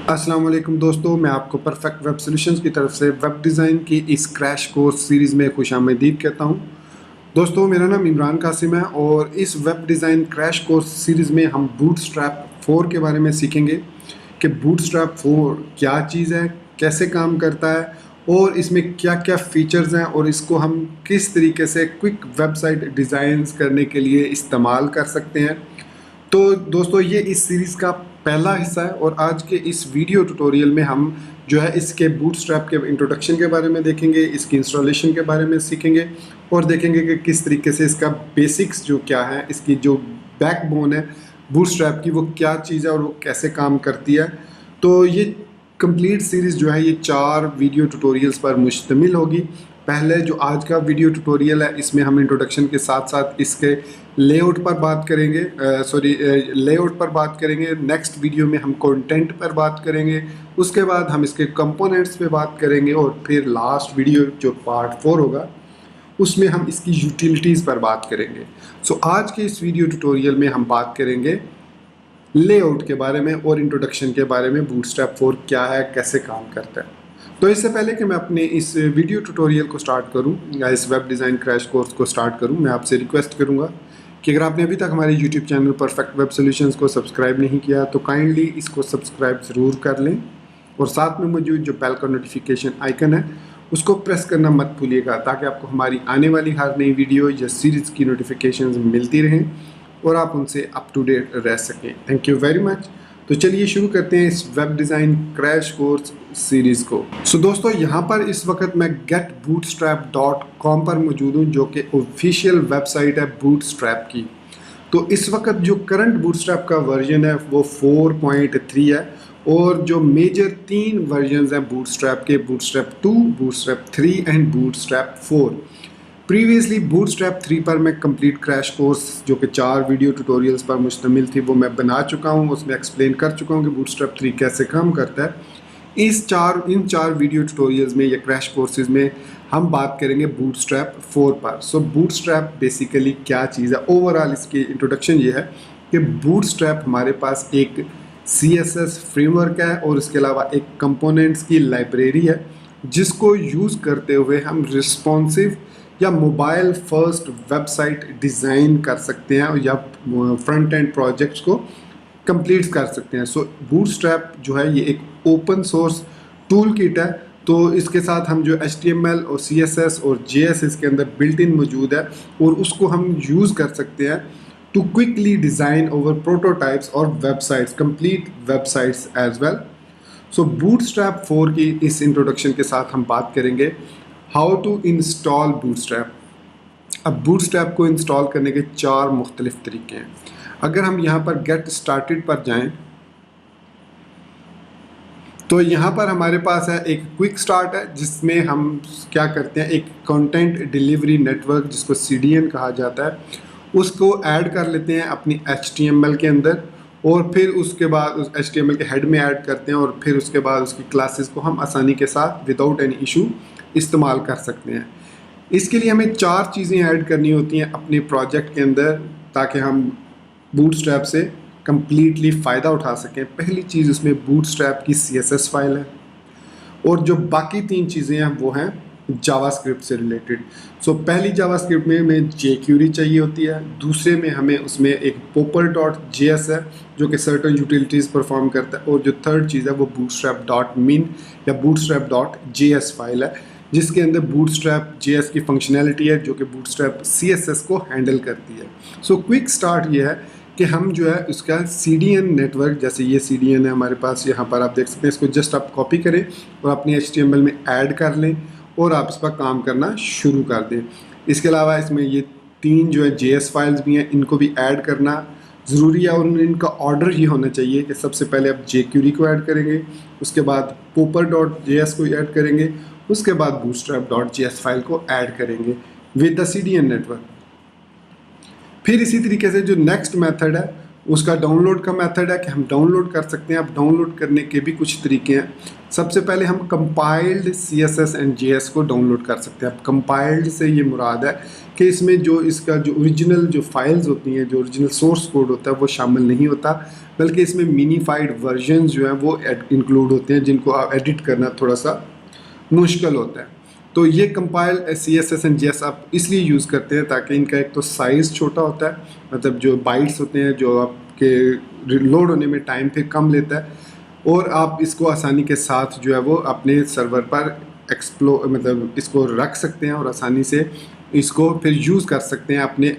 अस्सलाम वालेकुम दोस्तों, मैं आपको परफेक्ट वेब सॉल्यूशंस की तरफ से वेब डिज़ाइन की इस क्रैश कोर्स सीरीज़ में खुशामदीद कहता हूं। दोस्तों, मेरा नाम इमरान कासिम है और इस web design crash course series में हम बूटस्ट्रैप 4 के बारे में सीखेंगे कि बूटस्ट्रैप 4 क्या चीज़ है, कैसे काम करता है और इसमें क्या क्या फ़ीचर्स हैं और इसको हम किस तरीके से क्विक वेबसाइट डिज़ाइंस करने के लिए इस्तेमाल कर सकते हैं। तो दोस्तों, ये इस सीरीज़ का पहला हिस्सा है और आज के इस वीडियो ट्यूटोरियल में हम जो है इसके बूटस्ट्रैप के इंट्रोडक्शन के बारे में देखेंगे, इसकी इंस्टॉलेशन के बारे में सीखेंगे और देखेंगे कि किस तरीके से इसका बेसिक्स जो क्या है, इसकी जो बैकबोन है बूटस्ट्रैप की, वो क्या चीज़ है और वो कैसे काम करती है। तो ये कंप्लीट सीरीज़ जो है ये 4 वीडियो ट्यूटोरियल्स पर मुश्तमिल होगी। पहले जो आज का वीडियो ट्यूटोरियल है इसमें हम इंट्रोडक्शन के साथ साथ इसके लेआउट पर बात करेंगे, लेआउट पर बात करेंगे। नेक्स्ट वीडियो में हम कंटेंट पर बात करेंगे, उसके बाद हम इसके कंपोनेंट्स पे बात करेंगे और फिर लास्ट वीडियो जो पार्ट 4 होगा उसमें हम इसकी यूटिलिटीज़ पर बात करेंगे। सो आज के इस वीडियो ट्यूटोरियल में हम बात करेंगे लेआउट के बारे में और इंट्रोडक्शन के बारे में, बूटस्ट्रैप 4 क्या है, कैसे काम करता है। तो इससे पहले कि मैं अपने इस वीडियो ट्यूटोरियल को स्टार्ट करूं या इस वेब डिज़ाइन क्रैश कोर्स को स्टार्ट करूं, मैं आपसे रिक्वेस्ट करूंगा कि अगर आपने अभी तक हमारे YouTube channel perfect web solutions को सब्सक्राइब नहीं किया तो काइंडली इसको सब्सक्राइब ज़रूर कर लें और साथ में मौजूद जो बेल का नोटिफिकेशन आइकन है उसको प्रेस करना मत भूलिएगा, ताकि आपको हमारी आने वाली हर नई वीडियो या सीरीज़ की नोटिफिकेशंस मिलती रहें और आप उनसे अप टू डेट रह सकें। Thank you very much. तो चलिए शुरू करते हैं इस web design crash course series को। सो दोस्तों, यहाँ पर इस वक्त मैं getbootstrap.com पर मौजूद हूँ, जो कि ऑफिशियल वेबसाइट है बूटस्ट्रैप की। तो इस वक्त जो करंट बूटस्ट्रैप का वर्जन है वो 4.3 है और जो मेजर 3 वर्जन्स हैं बूटस्ट्रैप के, bootstrap 2, bootstrap 3 and bootstrap 4। Previously bootstrap 3 पर मैं कंप्लीट क्रैश कोर्स जो कि 4 वीडियो ट्यूटोरियल्स पर मुश्तमिल थी वो मैं बना चुका हूँ, उसमें एक्सप्लेन कर चुका हूँ कि बूटस्ट्रैप 3 कैसे काम करता है। इन चार वीडियो ट्यूटोरियल्स में या क्रैश कोर्सेज में हम बात करेंगे बूटस्ट्रैप 4 पर। सो बूटस्ट्रैप बेसिकली क्या चीज़ है, ओवरऑल इसकी इंट्रोडक्शन ये है कि बूटस्ट्रैप हमारे पास एक CSS फ्रेमवर्क है और इसके अलावा एक कंपोनेंट्स की लाइब्रेरी है जिसको यूज़ करते हुए हम रिस्पॉन्सिव या मोबाइल फर्स्ट वेबसाइट डिज़ाइन कर सकते हैं या फ्रंट एंड प्रोजेक्ट्स को कंप्लीट कर सकते हैं। सो बूटस्ट्रैप जो है ये एक ओपन सोर्स टूल किट है, तो इसके साथ हम जो HTML और CSS और JS इसके अंदर बिल्ट इन मौजूद है और उसको हम यूज़ कर सकते हैं to quickly design over prototypes और websites, complete websites as well. So Bootstrap 4 की इस इंट्रोडक्शन के साथ हम बात करेंगे हाउ टू इंस्टॉल बूटस्ट्रैप। अब बूटस्ट्रैप को इंस्टॉल करने के 4 मुख्तलिफ तरीके हैं। अगर हम यहाँ पर गेट स्टार्टेड पर जाएं तो यहाँ पर हमारे पास है एक क्विक स्टार्ट है जिसमें हम क्या करते हैं, एक कंटेंट डिलीवरी नेटवर्क जिसको CDN कहा जाता है उसको ऐड कर लेते हैं अपनी HTML के अंदर और फिर उसके बाद उस HTML के हेड में ऐड करते हैं और फिर उसके बाद उसकी क्लासेस को हम आसानी के साथ विदाउट एनी इशू इस्तेमाल कर सकते हैं। इसके लिए हमें 4 चीज़ें ऐड करनी होती हैं अपने प्रोजेक्ट के अंदर ताकि हम बूटस्ट्रैप से कम्प्लीटली फ़ायदा उठा सकें। पहली चीज़ उसमें बूटस्ट्रैप की CSS फाइल है और जो बाकी 3 चीज़ें हैं वो हैं जावास्क्रिप्ट से रिलेटेड। सो पहली जावास्क्रिप्ट में हमें jQuery चाहिए होती है, दूसरे में हमें उसमें एक popper.js है जो कि सर्टन यूटिलिटीज़ परफॉर्म करता है और जो थर्ड चीज़ है वो bootstrap.min या bootstrap.js फाइल है जिसके अंदर बूटस्ट्रैप JS की फंक्शनैलिटी है जो कि बूटस्ट्रैप CSS को हैंडल करती है। सो क्विक स्टार्ट ये है कि हम जो है उसका CDN नेटवर्क, जैसे ये CDN है हमारे पास, यहाँ पर आप देख सकते हैं, इसको जस्ट आप कॉपी करें और अपने HTML में ऐड कर लें और आप इस पर काम करना शुरू कर दें। इसके अलावा इसमें ये 3 जो है JS फाइल्स भी हैं, इनको भी ऐड करना ज़रूरी है और इनका ऑर्डर ये होना चाहिए कि सबसे पहले आप jQuery को ऐड करेंगे, उसके बाद popper.js को ऐड करेंगे, उसके बाद bootstrap.js फाइल को ऐड करेंगे विद द CDN नेटवर्क। फिर इसी तरीके से जो नेक्स्ट मेथड है उसका डाउनलोड का मेथड है कि हम डाउनलोड कर सकते हैं। अब डाउनलोड करने के भी कुछ तरीके हैं। सबसे पहले हम कंपाइल्ड CSS एंड JS को डाउनलोड कर सकते हैं। अब कंपाइल्ड से ये मुराद है कि इसमें जो इसका जो ओरिजिनल जो फाइल्स होती हैं, जो ओरिजिनल सोर्स कोड होता है वो शामिल नहीं होता, बल्कि इसमें मिनीफाइड वर्जन जो हैं वो इंक्लूड होते हैं, जिनको आप एडिट करना थोड़ा सा मुश्किल होता है। तो ये कंपाइल CSS एंड JS आप इसलिए यूज़ करते हैं ताकि इनका एक तो साइज़ छोटा होता है, मतलब जो बाइट्स होते हैं जो आपके लोड होने में टाइम फिर कम लेता है, और आप इसको आसानी के साथ जो है वो अपने सर्वर पर मतलब इसको रख सकते हैं और आसानी से इसको फिर यूज़ कर सकते हैं अपने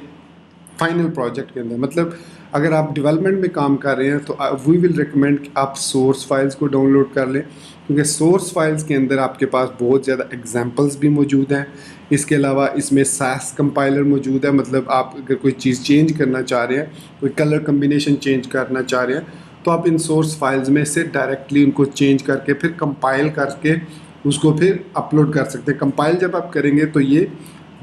फाइनल प्रोजेक्ट के अंदर। मतलब अगर आप डेवलपमेंट में काम कर रहे हैं तो वी विल रिकमेंड कि आप सोर्स फाइल्स को डाउनलोड कर लें, क्योंकि सोर्स फाइल्स के अंदर आपके पास बहुत ज़्यादा एग्जांपल्स भी मौजूद हैं। इसके अलावा इसमें SAS कंपाइलर मौजूद है, मतलब आप अगर कोई चीज़ चेंज करना चाह रहे हैं, कोई कलर कम्बिनेशन चेंज करना चाह रहे हैं, तो आप इन सोर्स फाइल्स में से डायरेक्टली उनको चेंज करके फिर कंपाइल करके उसको फिर अपलोड कर सकते हैं। कंपाइल जब आप करेंगे तो ये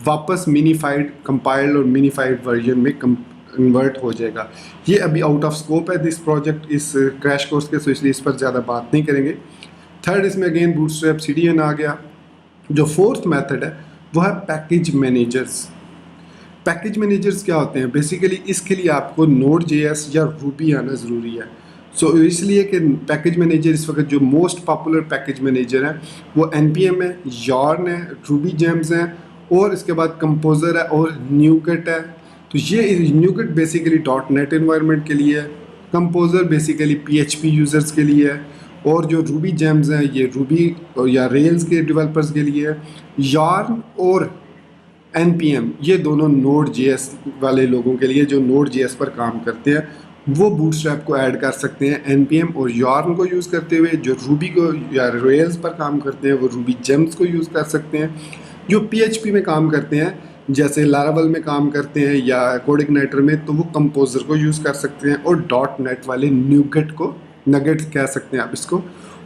वापस मिनीफाइड कंपाइल्ड और मिनीफाइड वर्जन में कन्वर्ट हो जाएगा। ये अभी आउट ऑफ स्कोप है दिस प्रोजेक्ट इस क्रैश कोर्स के, तो इसलिए इस पर ज़्यादा बात नहीं करेंगे। थर्ड, इसमें अगेन बूटस्ट्रैप CDN आ गया। जो फोर्थ मेथड है वो है पैकेज मैनेजर्स। पैकेज मैनेजर्स क्या होते हैं? बेसिकली इसके लिए आपको Node.js या Ruby आना ज़रूरी है। सो इसलिए कि पैकेज मैनेजर इस वक्त जो मोस्ट पॉपुलर पैकेज मैनेजर है वो NPM है, Yarn है, Ruby Gems है, और इसके बाद कंपोजर है और न्यूगेट है। तो ये न्यूगेट बेसिकली .NET एनवायरनमेंट के लिए है, कंपोजर बेसिकली PHP यूज़र्स के लिए है, और जो रूबी जेम्स हैं ये रूबी या रेल्स के डेवलपर्स के लिए है। यार्न और NPM ये दोनों Node.js वाले लोगों के लिए जो Node.js पर काम करते हैं वो बूटस्ट्रैप को ऐड कर सकते हैं। NPM और Yarn को यूज़ करते हुए जो रूबी को या रेल्स पर काम करते हैं वो रूबी जेम्स को यूज़ कर सकते हैं। जो PHP में काम करते हैं जैसे लारावल में काम करते हैं या कोडिग्नाइटर में, तो वो कंपोजर को यूज़ कर सकते हैं, और .NET वाले न्यूगेट को, नगेट कह सकते हैं आप इसको,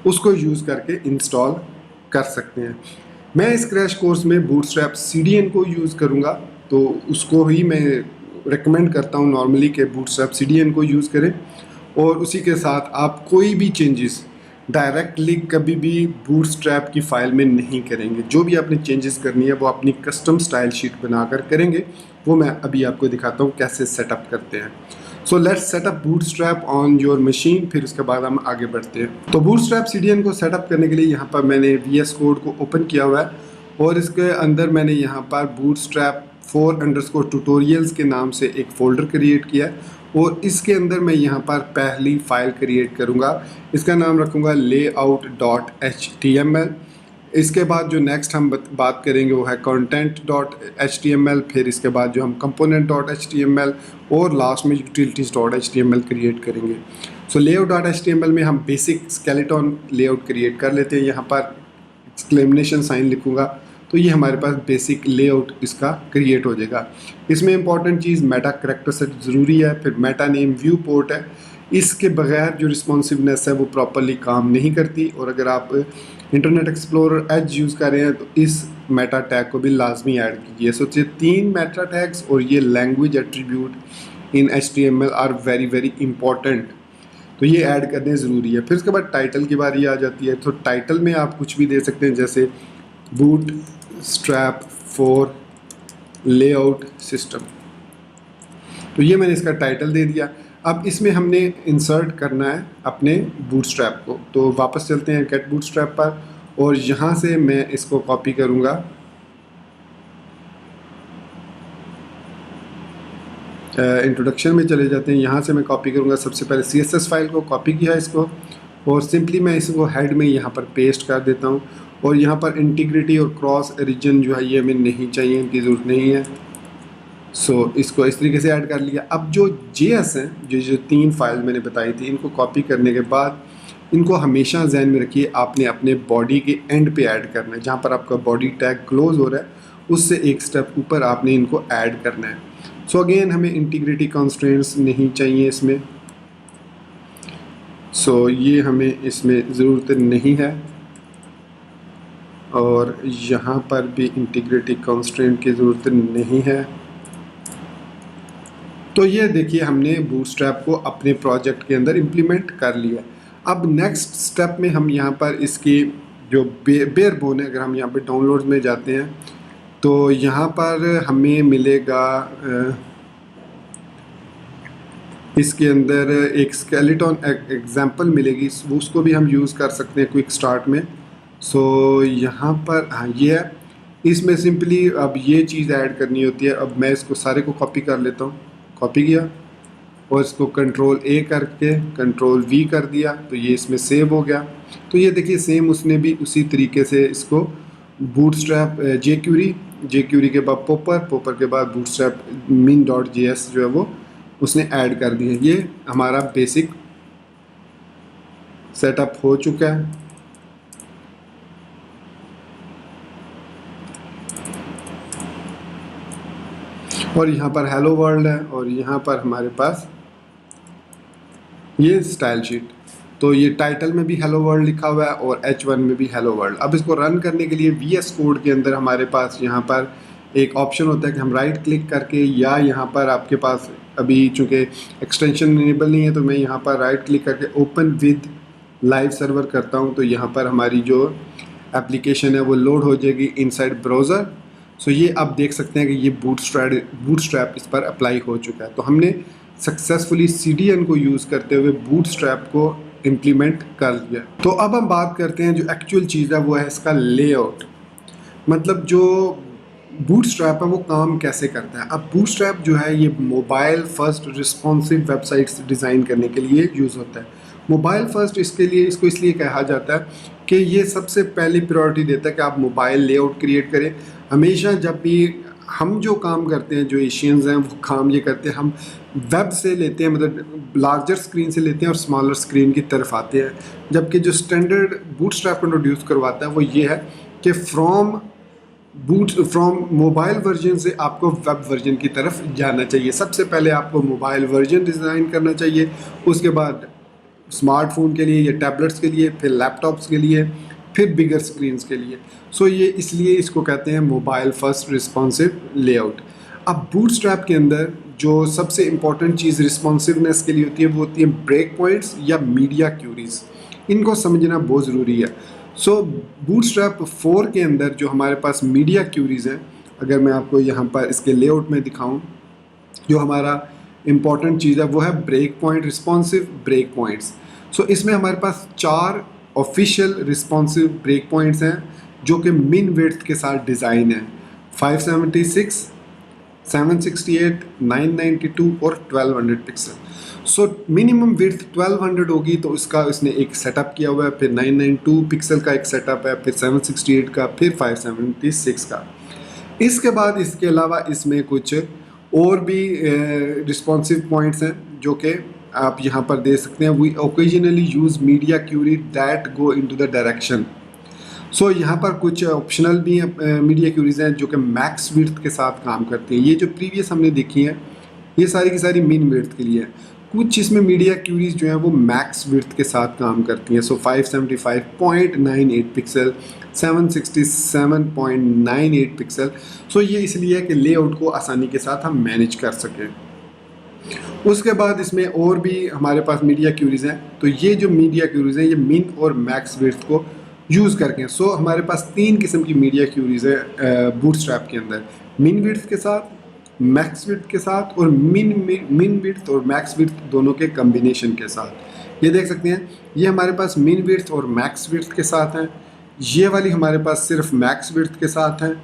उसको यूज़ करके इंस्टॉल कर सकते हैं। मैं इस क्रैश कोर्स में बूटस्ट्रैप CDN को यूज़ करूँगा, तो उसको ही मैं रेकमेंड करता हूँ नॉर्मली कि बूटस्ट्रैप CDN को यूज़ करें, और उसी के साथ आप कोई भी चेंजेस डायरेक्टली कभी भी बूटस्ट्रैप की फ़ाइल में नहीं करेंगे। जो भी आपने चेंजेस करनी है वो अपनी कस्टम स्टाइल शीट बनाकर करेंगे। वो मैं अभी आपको दिखाता हूँ कैसे सेटअप करते हैं। So let's setup bootstrap on your machine, फिर उसके बाद हम आगे बढ़ते हैं। तो बूटस्ट्रैप CDN को सेटअप करने के लिए यहाँ पर मैंने VS कोड को ओपन किया हुआ है, और इसके अंदर मैंने यहाँ पर बूटस्ट्रैप 4_tutorials के नाम से एक फ़ोल्डर क्रिएट किया है, और इसके अंदर मैं यहाँ पर पहली फ़ाइल क्रिएट करूँगा। इसका नाम रखूँगा layout.html। इसके बाद जो नेक्स्ट हम बात करेंगे वो है content.html, फिर इसके बाद जो हम component.html, और लास्ट में utilities.html क्रिएट करेंगे। सो layout.html में हम बेसिक स्केलेटन लेआउट क्रिएट कर लेते हैं। यहाँ पर एक्सक्लेमेशन साइन लिखूँगा तो ये हमारे पास बेसिक लेआउट इसका क्रिएट हो जाएगा। इसमें इंपॉर्टेंट चीज़ मेटा करैक्टर सेट ज़रूरी है, फिर मेटा नेम व्यू पोर्ट है। इसके बगैर जो रिस्पॉन्सिवनेस है वो प्रॉपरली काम नहीं करती, और अगर आप इंटरनेट एक्सप्लोरर एज यूज़ कर रहे हैं तो इस मेटा टैग को भी लाजमी ऐड कीजिए। सोचिए 3 मेटा टैग्स और ये language attribute in HTML are very important, तो ये ऐड करने ज़रूरी है। फिर उसके बाद टाइटल की बारी आ जाती है। तो टाइटल में आप कुछ भी दे सकते हैं, जैसे बूटस्ट्रैप फॉर लेआउट सिस्टम, तो ये मैंने इसका टाइटल दे दिया। अब इसमें हमने इंसर्ट करना है अपने बूटस्ट्रैप को, तो वापस चलते हैं गेट बूटस्ट्रैप पर, और यहाँ से मैं इसको कॉपी करूँगा। इंट्रोडक्शन में चले जाते हैं, यहाँ से मैं कॉपी करूँगा। सबसे पहले CSS फाइल को कॉपी किया इसको, और सिंपली मैं इसको हेड में यहाँ पर पेस्ट कर देता हूँ, और यहाँ पर इंटीग्रिटी और क्रॉस रीजन जो है ये हमें नहीं चाहिए, इनकी ज़रूरत नहीं है। सो इसको इस तरीके से ऐड कर लिया। अब जो JS हैं, जो 3 फाइल मैंने बताई थी, इनको कॉपी करने के बाद इनको हमेशा जहन में रखिए, आपने अपने बॉडी के एंड पे ऐड करना है। जहाँ पर आपका बॉडी टैग क्लोज हो रहा है उससे एक स्टेप ऊपर आपने इनको ऐड करना है। सो अगेन हमें इंटीग्रिटी कंस्ट्रेंट्स नहीं चाहिए इसमें, सो ये हमें इसमें ज़रूरत नहीं है, और यहाँ पर भी इंटीग्रिटी कंस्ट्रेंट की ज़रूरत नहीं है। तो ये देखिए हमने बूटस्ट्रैप को अपने प्रोजेक्ट के अंदर इम्प्लीमेंट कर लिया। अब नेक्स्ट स्टेप में हम यहाँ पर इसकी जो बेयर बोन है, अगर हम यहाँ पे डाउनलोड्स में जाते हैं तो यहाँ पर हमें मिलेगा इसके अंदर एक स्केलेटन एग्जांपल मिलेगी, उसको भी हम यूज़ कर सकते हैं क्विक स्टार्ट में। सो यहाँ पर हाँ ये है, इसमें सिंपली अब ये चीज़ ऐड करनी होती है। अब मैं इसको सारे को कॉपी कर लेता हूँ, कॉपी किया और इसको कंट्रोल ए करके कंट्रोल वी कर दिया, तो ये इसमें सेव हो गया। तो ये देखिए सेम उसने भी उसी तरीके से इसको बूटस्ट्रैप जेक्यूरी के बाद पोपर के बाद बूटस्ट्रैप min.js जो है वो उसने ऐड कर दिया। ये हमारा बेसिक सेटअप हो चुका है। और यहाँ पर हेलो वर्ल्ड है और यहाँ पर हमारे पास ये स्टाइल शीट, तो ये टाइटल में भी हेलो वर्ल्ड लिखा हुआ है और H1 में भी हेलो वर्ल्ड। अब इसको रन करने के लिए VS कोड के अंदर हमारे पास यहाँ पर एक ऑप्शन होता है कि हम राइट क्लिक करके, या यहाँ पर आपके पास अभी चूँकि एक्सटेंशन इनेबल नहीं है तो मैं यहाँ पर राइट क्लिक करके ओपन विद लाइव सर्वर करता हूँ, तो यहाँ पर हमारी जो एप्लीकेशन है वो लोड हो जाएगी इनसाइड ब्राउज़र। सो ये आप देख सकते हैं कि ये बूटस्ट्रैप इस पर अप्लाई हो चुका है। तो हमने सक्सेसफुली CDN को यूज़ करते हुए बूटस्ट्रैप को इम्प्लीमेंट कर लिया। तो अब हम बात करते हैं जो एक्चुअल चीज़ है वो है इसका लेआउट, मतलब जो बूटस्ट्रैप है वो काम कैसे करता है। अब बूटस्ट्रैप जो है ये mobile first responsive websites design करने के लिए यूज़ होता है। मोबाइल फर्स्ट इसके लिए, इसको इसलिए कहा जाता है कि ये सबसे पहली प्रायोरिटी देता है कि आप मोबाइल लेआउट क्रिएट करें। हमेशा जब भी हम जो काम करते हैं, जो एशियंस हैं वो काम ये करते हैं, हम वेब से लेते हैं, मतलब लार्जर स्क्रीन से लेते हैं और स्मॉलर स्क्रीन की तरफ आते हैं। जबकि जो स्टैंडर्ड बूटस्ट्रैप इंट्रोड्यूस करवाता है वो ये है कि फ्रॉम मोबाइल वर्जन से आपको वेब वर्जन की तरफ जाना चाहिए। सबसे पहले आपको मोबाइल वर्जन डिज़ाइन करना चाहिए, उसके बाद स्मार्टफोन के लिए या टैबलेट्स के लिए, फिर लैपटॉप्स के लिए, फिर बिगर स्क्रीन्स के लिए। सो ये इसलिए इसको कहते हैं मोबाइल फर्स्ट रिस्पॉन्सिव लेआउट। अब बूटस्ट्रैप के अंदर जो सबसे इम्पॉर्टेंट चीज़ रिस्पॉन्सिवनेस के लिए होती है वो होती है ब्रेक पॉइंट्स या मीडिया क्यूरीज। इनको समझना बहुत ज़रूरी है। सो बूटस्ट्रैप 4 के अंदर जो हमारे पास मीडिया क्यूरीज हैं, अगर मैं आपको यहाँ पर इसके लेआउट में दिखाऊँ, जो हमारा इम्पॉर्टेंट चीज़ है वो है break point, responsive break points. So इसमें हमारे पास 4 ऑफिशियल रिस्पॉन्सिव ब्रेक पॉइंट्स हैं जो कि मिन विड्थ के साथ डिज़ाइन है। 576, 768, 992 और 1200 पिक्सल। सो मिनिमम विड्थ 1200 होगी तो इसने एक सेटअप किया हुआ है, फिर 992 पिक्सल का एक सेटअप है, फिर 768 का, फिर 576 का। इसके बाद इसके अलावा इसमें कुछ और भी रिस्पॉन्सिव पॉइंट्स हैं जो कि आप यहाँ पर दे सकते हैं। We occasionally use media query that go into the direction. So यहाँ पर कुछ ऑप्शनल भी मीडिया क्यूरीज हैं जो कि मैक्स विड्थ के साथ काम करती हैं। ये जो प्रीवियस हमने देखी हैं ये सारी की सारी मिन विड्थ के लिए है। कुछ इसमें मीडिया क्यूरीज जो हैं वो मैक्स विड्थ के साथ काम करती हैं। सो 575.98 पिक्सल, 767.98 पिक्सल। सो ये इसलिए है कि लेआउट को आसानी के साथ हम मैनेज कर सकें। उसके बाद इसमें और भी हमारे पास मीडिया क्यूरीज हैं। तो ये जो मीडिया क्यूरीज हैं ये मिन और मैक्स विड्थ को यूज़ करके हैं। सो हमारे पास 3 किस्म की मीडिया क्यूरीज है बूटस्ट्रैप के अंदर, मिन विड्थ के साथ, मैक्स विड्थ के साथ और मिन विड्थ और मैक्स विड्थ दोनों के कम्बिनेशन के साथ। ये देख सकते हैं ये हमारे पास मिन विड्थ और मैक्स विड्थ के साथ हैं, ये वाली हमारे पास सिर्फ मैक्स विड्थ के साथ हैं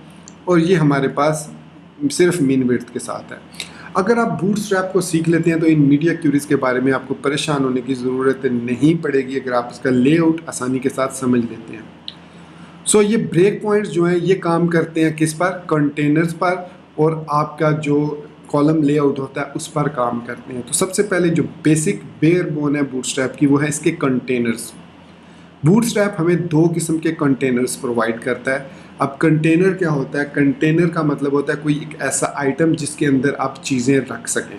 और ये हमारे पास सिर्फ मिन विड्थ के साथ है। अगर आप बूटस्ट्रैप को सीख लेते हैं तो इन मीडिया क्यूरीज के बारे में आपको परेशान होने की ज़रूरत नहीं पड़ेगी अगर आप इसका लेआउट आसानी के साथ समझ लेते हैं। सो ये ब्रेक पॉइंट्स जो हैं ये काम करते हैं किस पर, कंटेनर्स पर, और आपका जो कॉलम लेआउट होता है उस पर काम करते हैं। तो सबसे पहले जो बेसिक बेयर बोन है बूटस्ट्रैप की वो है इसके कंटेनर्स। बूटस्ट्रैप हमें 2 किस्म के कंटेनर्स प्रोवाइड करता है। अब कंटेनर क्या होता है? कंटेनर का मतलब होता है कोई एक ऐसा आइटम जिसके अंदर आप चीज़ें रख सकें।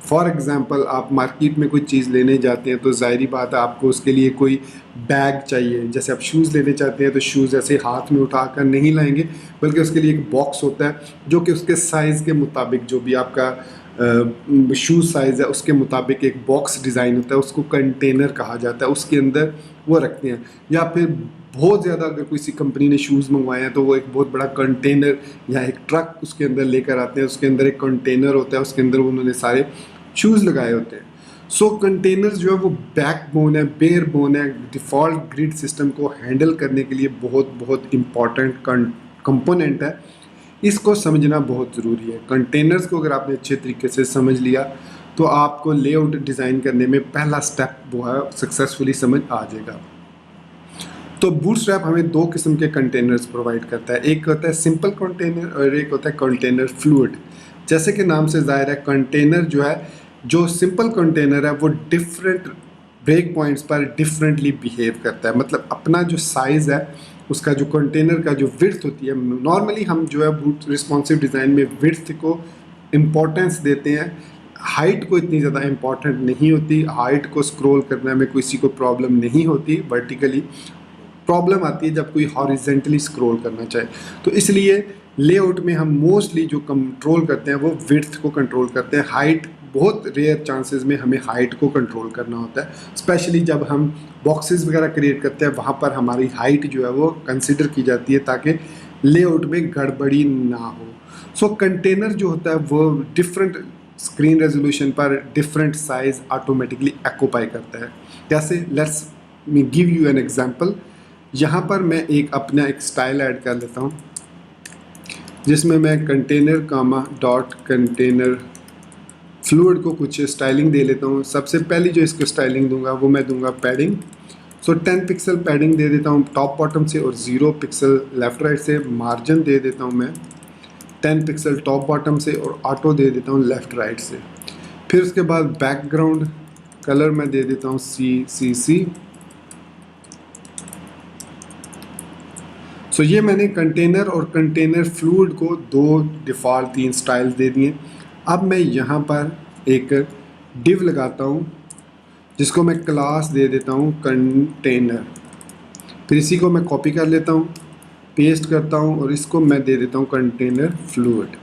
फॉर एग्ज़ाम्पल आप मार्केट में कोई चीज़ लेने जाते हैं तो ज़ाहिरी बात है आपको उसके लिए कोई बैग चाहिए। जैसे आप शूज़ लेने चाहते हैं तो शूज़ ऐसे हाथ में उठा कर नहीं लाएंगे, बल्कि उसके लिए एक बॉक्स होता है जो कि उसके साइज़ के मुताबिक, जो भी आपका शूज़ साइज़ है उसके मुताबिक एक बॉक्स डिज़ाइन होता है, उसको कंटेनर कहा जाता है, उसके अंदर वो रखते हैं। या फिर बहुत ज़्यादा अगर किसी कंपनी ने शूज़ मंगवाए हैं तो वो एक बहुत बड़ा कंटेनर या एक ट्रक उसके अंदर लेकर आते हैं, उसके अंदर एक कंटेनर होता है, उसके अंदर उन्होंने सारे शूज़ लगाए होते हैं। सो कंटेनर्स जो है वो बैकबोन है, बेयर बोन है डिफ़ॉल्ट ग्रिड सिस्टम को हैंडल करने के लिए बहुत बहुत इम्पॉर्टेंट कंपोनेंट है। इसको समझना बहुत ज़रूरी है। कंटेनर्स को अगर आपने अच्छे तरीके से समझ लिया तो आपको लेआउट डिज़ाइन करने में पहला स्टेप वो है सक्सेसफुली समझ आ जाएगा। तो बूटस्ट्रैप हमें दो किस्म के कंटेनर्स प्रोवाइड करता है, एक होता है सिंपल कंटेनर और एक होता है कंटेनर फ्लूइड। जैसे कि नाम से ज़ाहिर है, कंटेनर जो है, जो सिंपल कंटेनर है वो डिफरेंट ब्रेक पॉइंट्स पर डिफरेंटली बिहेव करता है। मतलब अपना जो साइज़ है उसका, जो कंटेनर का जो विड्थ होती है, नॉर्मली हम जो है बूट रिस्पॉन्सिव डिज़ाइन में विड्थ को इम्पोर्टेंस देते हैं, हाइट को इतनी ज़्यादा इम्पॉर्टेंट नहीं होती। हाइट को स्क्रॉल करने में किसी को प्रॉब्लम नहीं होती, वर्टिकली प्रॉब्लम आती है जब कोई हॉरिजेंटली स्क्रॉल करना चाहे। तो इसलिए लेआउट में हम मोस्टली जो कंट्रोल करते हैं वो विड्थ को कंट्रोल करते हैं। हाइट बहुत रेयर चांसेस में हमें हाइट को कंट्रोल करना होता है, स्पेशली जब हम बॉक्सेस वगैरह क्रिएट करते हैं, वहाँ पर हमारी हाइट जो है वो कंसिडर की जाती है ताकि लेआउट में गड़बड़ी ना हो। सो कंटेनर जो होता है वो डिफरेंट स्क्रीन रेजोल्यूशन पर डिफरेंट साइज ऑटोमेटिकली ऑक्यूपाई करता है। जैसे let's me give you an example. यहाँ पर मैं अपना एक स्टाइल ऐड कर लेता हूँ जिसमें मैं कंटेनर कामा डॉट कंटेनर फ्लूइड को कुछ स्टाइलिंग दे लेता हूँ। सबसे पहली जो इसको स्टाइलिंग दूंगा वो मैं दूंगा पैडिंग। सो 10 पिक्सल पैडिंग दे देता हूँ टॉप बॉटम से और 0 पिक्सल लेफ़्ट राइट से। मार्जिन दे देता हूँ मैं 10 पिक्सल टॉप बॉटम से और ऑटो दे देता हूँ लेफ़्ट राइट से। फिर उसके बाद बैकग्राउंड कलर मैं दे देता हूँ CCC। सो ये मैंने कंटेनर और कंटेनर फ्लूइड को दो डिफ़ॉल्ट 3 स्टाइल्स दे दिए। अब मैं यहाँ पर एक डिव लगाता हूँ जिसको मैं क्लास दे देता हूँ कंटेनर। फिर इसी को मैं कॉपी कर लेता हूँ, पेस्ट करता हूँ और इसको मैं दे देता हूँ कंटेनर फ्लूइड।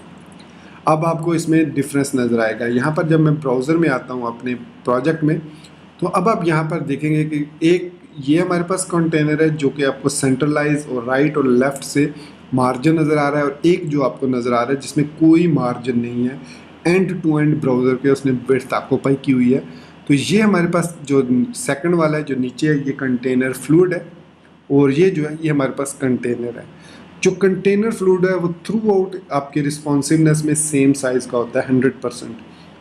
अब आपको इसमें डिफरेंस नज़र आएगा। यहाँ पर जब मैं ब्राउज़र में आता हूँ अपने प्रोजेक्ट में, तो अब आप यहाँ पर देखेंगे कि एक ये हमारे पास कंटेनर है जो कि आपको सेंट्रलाइज और राइट और लेफ़्ट से मार्जिन नज़र आ रहा है, और एक जो आपको नज़र आ रहा है जिसमें कोई मार्जिन नहीं है, एंड टू एंड ब्राउज़र के उसने विड्थ ऑक्यूपाई की हुई है। तो ये हमारे पास जो सेकंड वाला है जो नीचे है, ये कंटेनर फ्लूइड है, और ये जो है ये हमारे पास कंटेनर है। जो कंटेनर फ्लूइड है वो थ्रू आउट आपके रिस्पॉन्सिवनेस में सेम साइज़ का होता है 100%,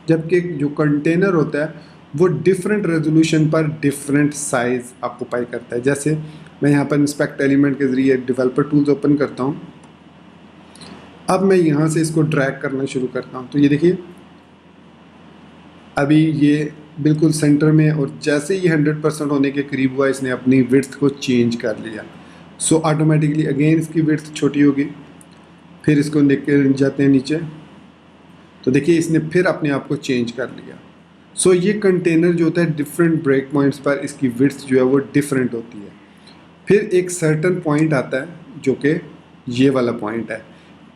जबकि जो कंटेनर होता है वो डिफरेंट रेजोल्यूशन पर डिफरेंट साइज़ ऑक्यूपाई करता है। जैसे मैं यहाँ पर इंस्पेक्ट एलिमेंट के ज़रिए डेवलपर टूल्स ओपन करता हूँ। अब मैं यहाँ से इसको ड्रैग करना शुरू करता हूँ, तो ये देखिए अभी ये बिल्कुल सेंटर में, और जैसे ये 100% होने के करीब हुआ इसने अपनी विड्थ को चेंज कर लिया। सो ऑटोमेटिकली अगेन इसकी विड्थ छोटी होगी। फिर इसको लेकर जाते हैं नीचे, तो देखिए इसने फिर अपने आप को चेंज कर लिया। सो ये कंटेनर जो होता है डिफरेंट ब्रेक पॉइंट्स पर इसकी विड्थ जो है वो डिफरेंट होती है। फिर एक सर्टन पॉइंट आता है जो कि ये वाला पॉइंट है।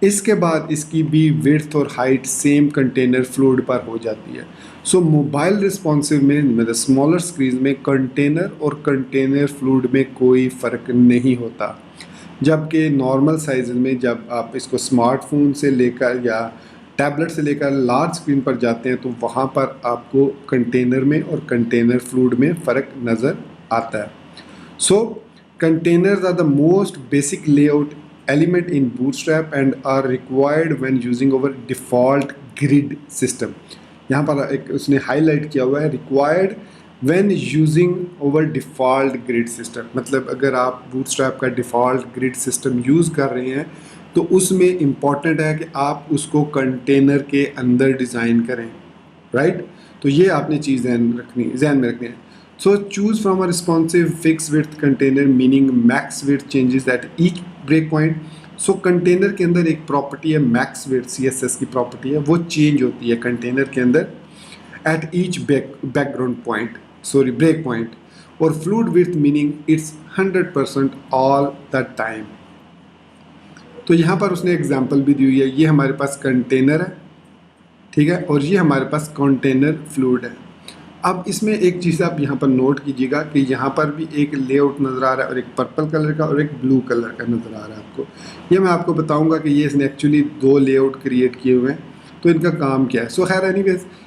इसके बाद इसकी भी विड्थ और हाइट सेम कंटेनर फ्लूइड पर हो जाती है। सो मोबाइल रिस्पॉन्सिव में मतलब स्मॉलर स्क्रीन में कंटेनर और कंटेनर फ्लूइड में कोई फ़र्क नहीं होता, जबकि नॉर्मल साइज में जब आप इसको स्मार्टफोन से लेकर या टैबलेट से लेकर लार्ज स्क्रीन पर जाते हैं तो वहाँ पर आपको कंटेनर में और कंटेनर फ्लूइड में फ़र्क नज़र आता है। सो containers are the most basic layout element in Bootstrap and are required when using our default grid system। यहाँ पर एक उसने हाईलाइट किया हुआ है required when using our default grid system। मतलब अगर आप Bootstrap का default grid system यूज़ कर रहे हैं तो उसमें इम्पॉर्टेंट है कि आप उसको कंटेनर के अंदर डिज़ाइन करें, राइट। तो ये आपने चीज़ ध्यान में रखनी है। So choose from a responsive fixed width container meaning max width changes at each breakpoint। So container के अंदर एक प्रॉपर्टी है max width, CSS की प्रॉपर्टी है, वो चेंज होती है कंटेनर के अंदर at each background point, break point। और fluid width meaning it's 100% all the time। तो यहाँ पर उसने एग्जाम्पल भी दी हुई है। ये हमारे पास कंटेनर है, ठीक है, और ये हमारे पास कंटेनर फ्लूइड है। अब इसमें एक चीज़ आप यहाँ पर नोट कीजिएगा कि यहाँ पर भी एक लेआउट नज़र आ रहा है, और एक पर्पल कलर का और एक ब्लू कलर का नज़र आ रहा है आपको। ये मैं आपको बताऊँगा कि ये इसने एक्चुअली दो लेआउट क्रिएट किए हुए हैं, तो इनका काम क्या है। सो खैर एनीवेज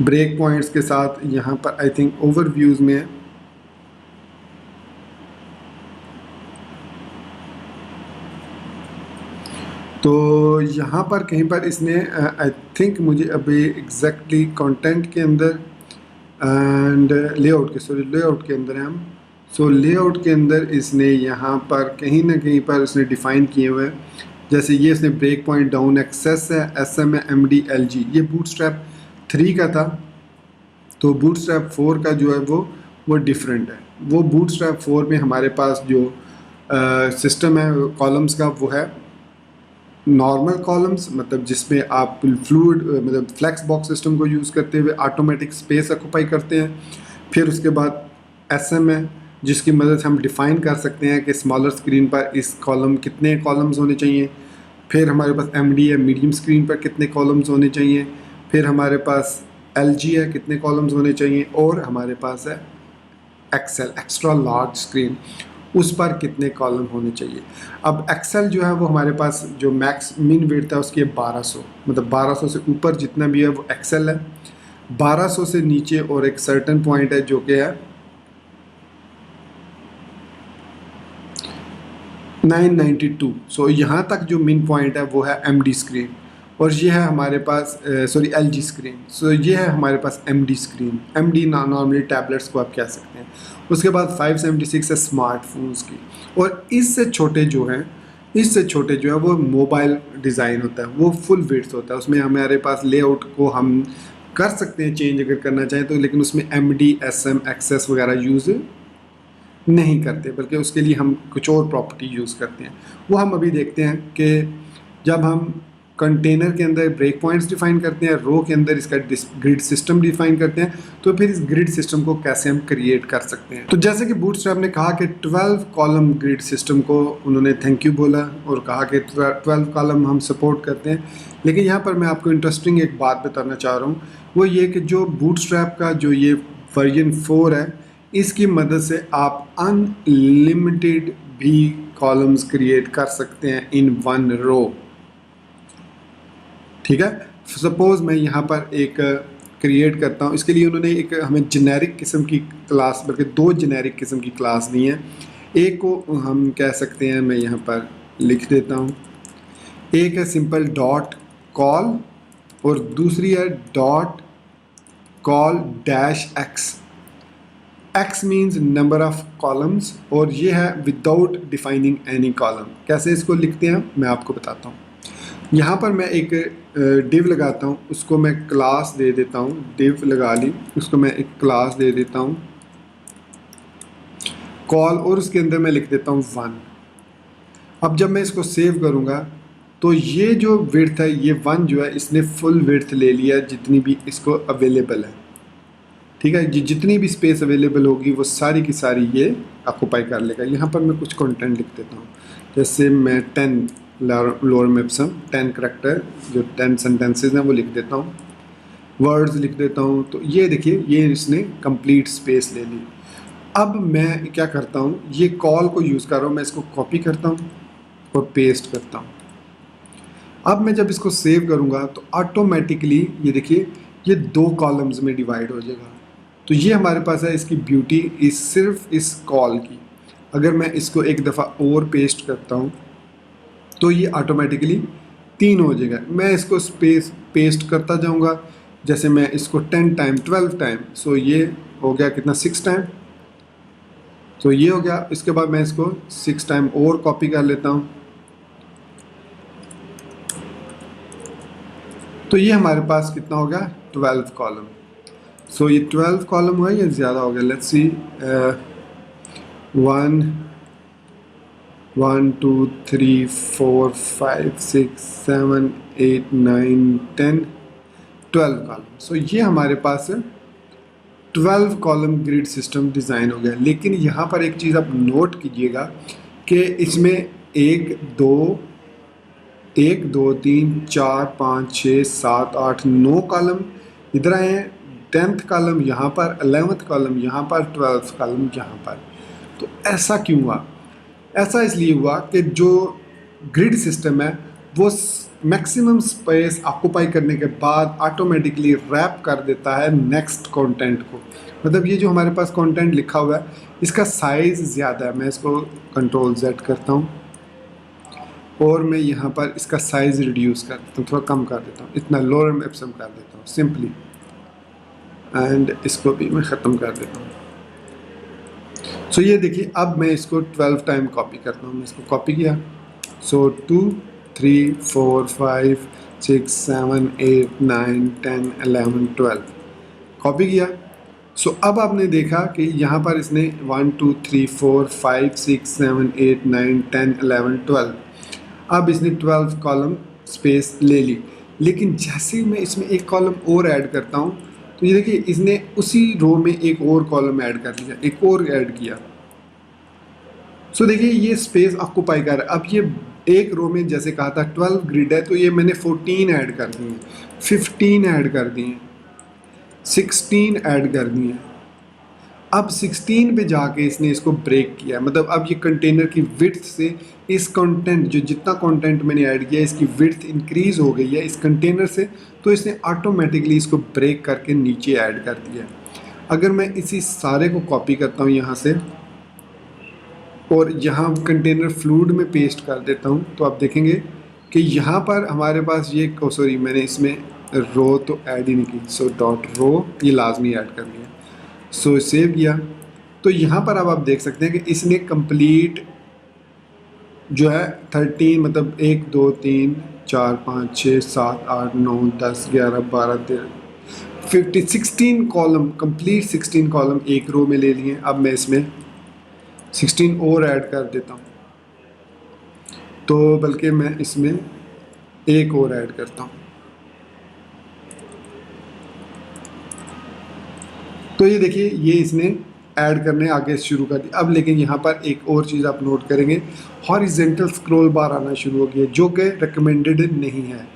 ब्रेक पॉइंट्स के साथ यहाँ पर आई थिंक ओवरव्यूज़ में है। तो यहाँ पर कहीं पर इसने आई थिंक मुझे अभी एग्जैक्टली कंटेंट के अंदर एंड लेआउट के अंदर है हम। सो लेआउट के अंदर इसने यहाँ पर कहीं ना कहीं पर इसने डिफ़ाइन किए हुए हैं, जैसे ये इसने ब्रेक पॉइंट डाउन एक्सेस है, SM है, MD LG, ये बूटस्ट्रैप 3 का था। तो बूटस्ट्रैप 4 का जो है वो डिफरेंट है। वो बूटस्ट्रैप 4 में हमारे पास जो सिस्टम है कॉलम्स का वो है नॉर्मल कॉलम्स, मतलब जिसमें आप फ्लूइड मतलब फ्लेक्स बॉक्स सिस्टम को यूज़ करते हुए ऑटोमेटिक स्पेस ऑक्यूपाई करते हैं। फिर उसके बाद SM है, जिसकी मदद से हम डिफ़ाइन कर सकते हैं कि स्मॉलर स्क्रीन पर इस कॉलम कितने कॉलम्स होने चाहिए। फिर हमारे पास MD है, मीडियम स्क्रीन पर कितने कॉलम्स होने चाहिए। फिर हमारे पास LG है, कितने कॉलम्स होने चाहिए। और हमारे पास है XL, एक्स्ट्रा लार्ज स्क्रीन, उस पर कितने कॉलम होने चाहिए। अब XL जो है वो हमारे पास जो मैक्स मिन विड्थ है उसकी 1200, मतलब 1200 से ऊपर जितना भी है वो XL है। 1200 से नीचे और एक सर्टेन पॉइंट है जो कि है 992। सो यहाँ तक जो मिन पॉइंट है वो है MD स्क्रीन, और ये है हमारे पास LG स्क्रीन। सो ये है हमारे पास MD screen. MD normally tablets को आप कह सकते हैं। उसके बाद 576 है स्मार्टफोन्स की, और इससे छोटे जो है वो मोबाइल डिज़ाइन होता है, वो फुल विड्थ होता है। उसमें हमारे पास लेआउट को हम कर सकते हैं चेंज अगर करना चाहें तो, लेकिन उसमें MD SM XS वगैरह यूज़ नहीं करते, बल्कि उसके लिए हम कुछ और प्रॉपर्टी यूज़ करते हैं। वो हम अभी देखते हैं कि जब हम कंटेनर के अंदर ब्रेक पॉइंट्स डिफाइन करते हैं, रो के अंदर इसका ग्रिड सिस्टम डिफाइन करते हैं, तो फिर इस ग्रिड सिस्टम को कैसे हम क्रिएट कर सकते हैं। तो जैसे कि बूटस्ट्रैप ने कहा कि 12 कॉलम ग्रिड सिस्टम को उन्होंने थैंक यू बोला और कहा कि 12 कॉलम हम सपोर्ट करते हैं। लेकिन यहाँ पर मैं आपको इंटरेस्टिंग एक बात बताना चाह रहा हूँ, वो ये कि जो बूटस्ट्रैप का जो ये वर्जन 4 है, इसकी मदद से आप अनलिमिटेड भी कॉलम्स क्रिएट कर सकते हैं इन वन रो। ठीक है, सपोज मैं यहाँ पर एक क्रिएट करता हूँ। इसके लिए उन्होंने एक हमें जेनेरिक किस्म की क्लास, बल्कि 2 जेनेरिक किस्म की क्लास दी हैं। एक को हम कह सकते हैं, मैं यहाँ पर लिख देता हूँ, एक है सिंपल डॉट कॉल और दूसरी है dot call dash x. X means number of columns, और ये है विदाउट डिफाइनिंग एनी कॉलम। कैसे इसको लिखते हैं मैं आपको बताता हूँ। यहाँ पर मैं एक डिव लगाता हूँ, उसको मैं क्लास दे देता हूँ। डिव लगा ली, उसको मैं एक क्लास दे देता हूँ कॉल, और उसके अंदर मैं लिख देता हूँ 1। अब जब मैं इसको सेव करूँगा तो ये जो विड्थ है, ये 1 जो है इसने फुल विड्थ ले लिया जितनी भी इसको अवेलेबल है। ठीक है, जितनी भी स्पेस अवेलेबल होगी वो सारी की सारी ये ऑक्यूपाई कर लेगा। यहाँ पर मैं कुछ कंटेंट लिख देता हूँ, जैसे मैं 10 लोअर इप्सम 10 करैक्टर जो 10 सेंटेंसेस हैं वो लिख देता हूँ, वर्ड्स लिख देता हूँ। तो ये देखिए, ये इसने कंप्लीट स्पेस ले ली। अब मैं क्या करता हूँ, ये कॉल को यूज़ कर रहा हूँ, मैं इसको कॉपी करता हूँ और पेस्ट करता हूँ। अब मैं जब इसको सेव करूँगा तो ऑटोमेटिकली ये देखिए, ये 2 कॉलम्स में डिवाइड हो जाएगा। तो ये हमारे पास है इसकी ब्यूटी इस सिर्फ इस कॉल की। अगर मैं इसको एक दफ़ा और पेस्ट करता हूँ तो ये ऑटोमेटिकली 3 हो जाएगा। मैं इसको स्पेस पेस्ट करता जाऊँगा, जैसे मैं इसको 10 टाइम 12 टाइम, सो ये हो गया कितना 6 टाइम, तो ये हो गया। इसके बाद मैं इसको 6 टाइम और कॉपी कर लेता हूँ, तो ये हमारे पास कितना हो गया 12 कॉलम। सो ये 12 कॉलम हुआ या ज़्यादा हो गया, लेट्स सी 1 1 2 3 4 5 6 7 8 9 10 12 कॉलम। सो ये हमारे पास 12 कॉलम ग्रिड सिस्टम डिज़ाइन हो गया। लेकिन यहाँ पर एक चीज़ आप नोट कीजिएगा कि इसमें 1 2 3 4 5 6 7 8 9 कॉलम इधर आए हैं, 10th कॉलम यहाँ पर, 11th कॉलम यहाँ पर, 12th कॉलम यहाँ पर। तो ऐसा क्यों हुआ? ऐसा इसलिए हुआ कि जो ग्रिड सिस्टम है वो मैक्सिमम स्पेस ऑक्यूपाई करने के बाद ऑटोमेटिकली रैप कर देता है नेक्स्ट कंटेंट को। मतलब ये जो हमारे पास कंटेंट लिखा हुआ है इसका साइज़ ज़्यादा है। मैं इसको कंट्रोल Z करता हूँ और मैं यहाँ पर इसका साइज़ रिड्यूस कर देता हूँ, थोड़ा कम कर देता हूँ, इतना लोअर एप्सम कर देता हूँ सिंपली, एंड इसको भी मैं ख़त्म कर देता हूँ। सो ये देखिए अब मैं इसको 12 टाइम कॉपी करता हूँ। मैं इसको कॉपी किया, सो 2 3 4 5 6 7 8 9 10 11 12 कॉपी किया। सो अब आपने देखा कि यहाँ पर इसने 1 2 3 4 5 6 7 8 9 10 11 12 अब इसने 12 कॉलम स्पेस ले ली। लेकिन जैसे ही मैं इसमें एक कॉलम और ऐड करता हूँ तो ये देखिए इसने उसी रो में एक और कॉलम ऐड कर लिया, एक और ऐड किया। सो देखिए ये स्पेस ऑक्यूपाई कर रहा है। अब ये एक रो में जैसे कहा था 12 ग्रिड है, तो ये मैंने 14 ऐड कर दिए, 15 ऐड कर दिए, 16 ऐड कर दिए। अब 16 पे जाके इसने इसको ब्रेक किया, मतलब अब ये कंटेनर की विड्थ से इस कंटेंट जो जितना कंटेंट मैंने ऐड किया इसकी विड्थ इंक्रीज़ हो गई है इस कंटेनर से, तो इसने ऑटोमेटिकली इसको ब्रेक करके नीचे ऐड कर दिया। अगर मैं इसी सारे को कॉपी करता हूँ यहाँ से और यहाँ कंटेनर फ्लूइड में पेस्ट कर देता हूँ, तो आप देखेंगे कि यहाँ पर हमारे पास ये सॉरी मैंने इसमें रो तो ऐड ही नहीं की, सो डॉट रो ये लाजमी ऐड कर दिया। सो सेव किया तो यहाँ पर अब आप देख सकते हैं कि इसने कंप्लीट जो है 13 मतलब 1 2 3 4 5 6 7 8 9 10 11 12 13 15 16 कॉलम कंप्लीट 16 कॉलम एक रो में ले लिए। अब मैं इसमें 16 और ऐड कर देता हूँ, तो बल्कि मैं इसमें एक और ऐड करता हूँ। तो ये देखिए ये इसने ऐड करने आगे शुरू कर दिया। अब लेकिन यहाँ पर एक और चीज़ आप नोट करेंगे, हॉरिजेंटल स्क्रॉल बार आना शुरू हो गया जो कि रिकमेंडेड नहीं है।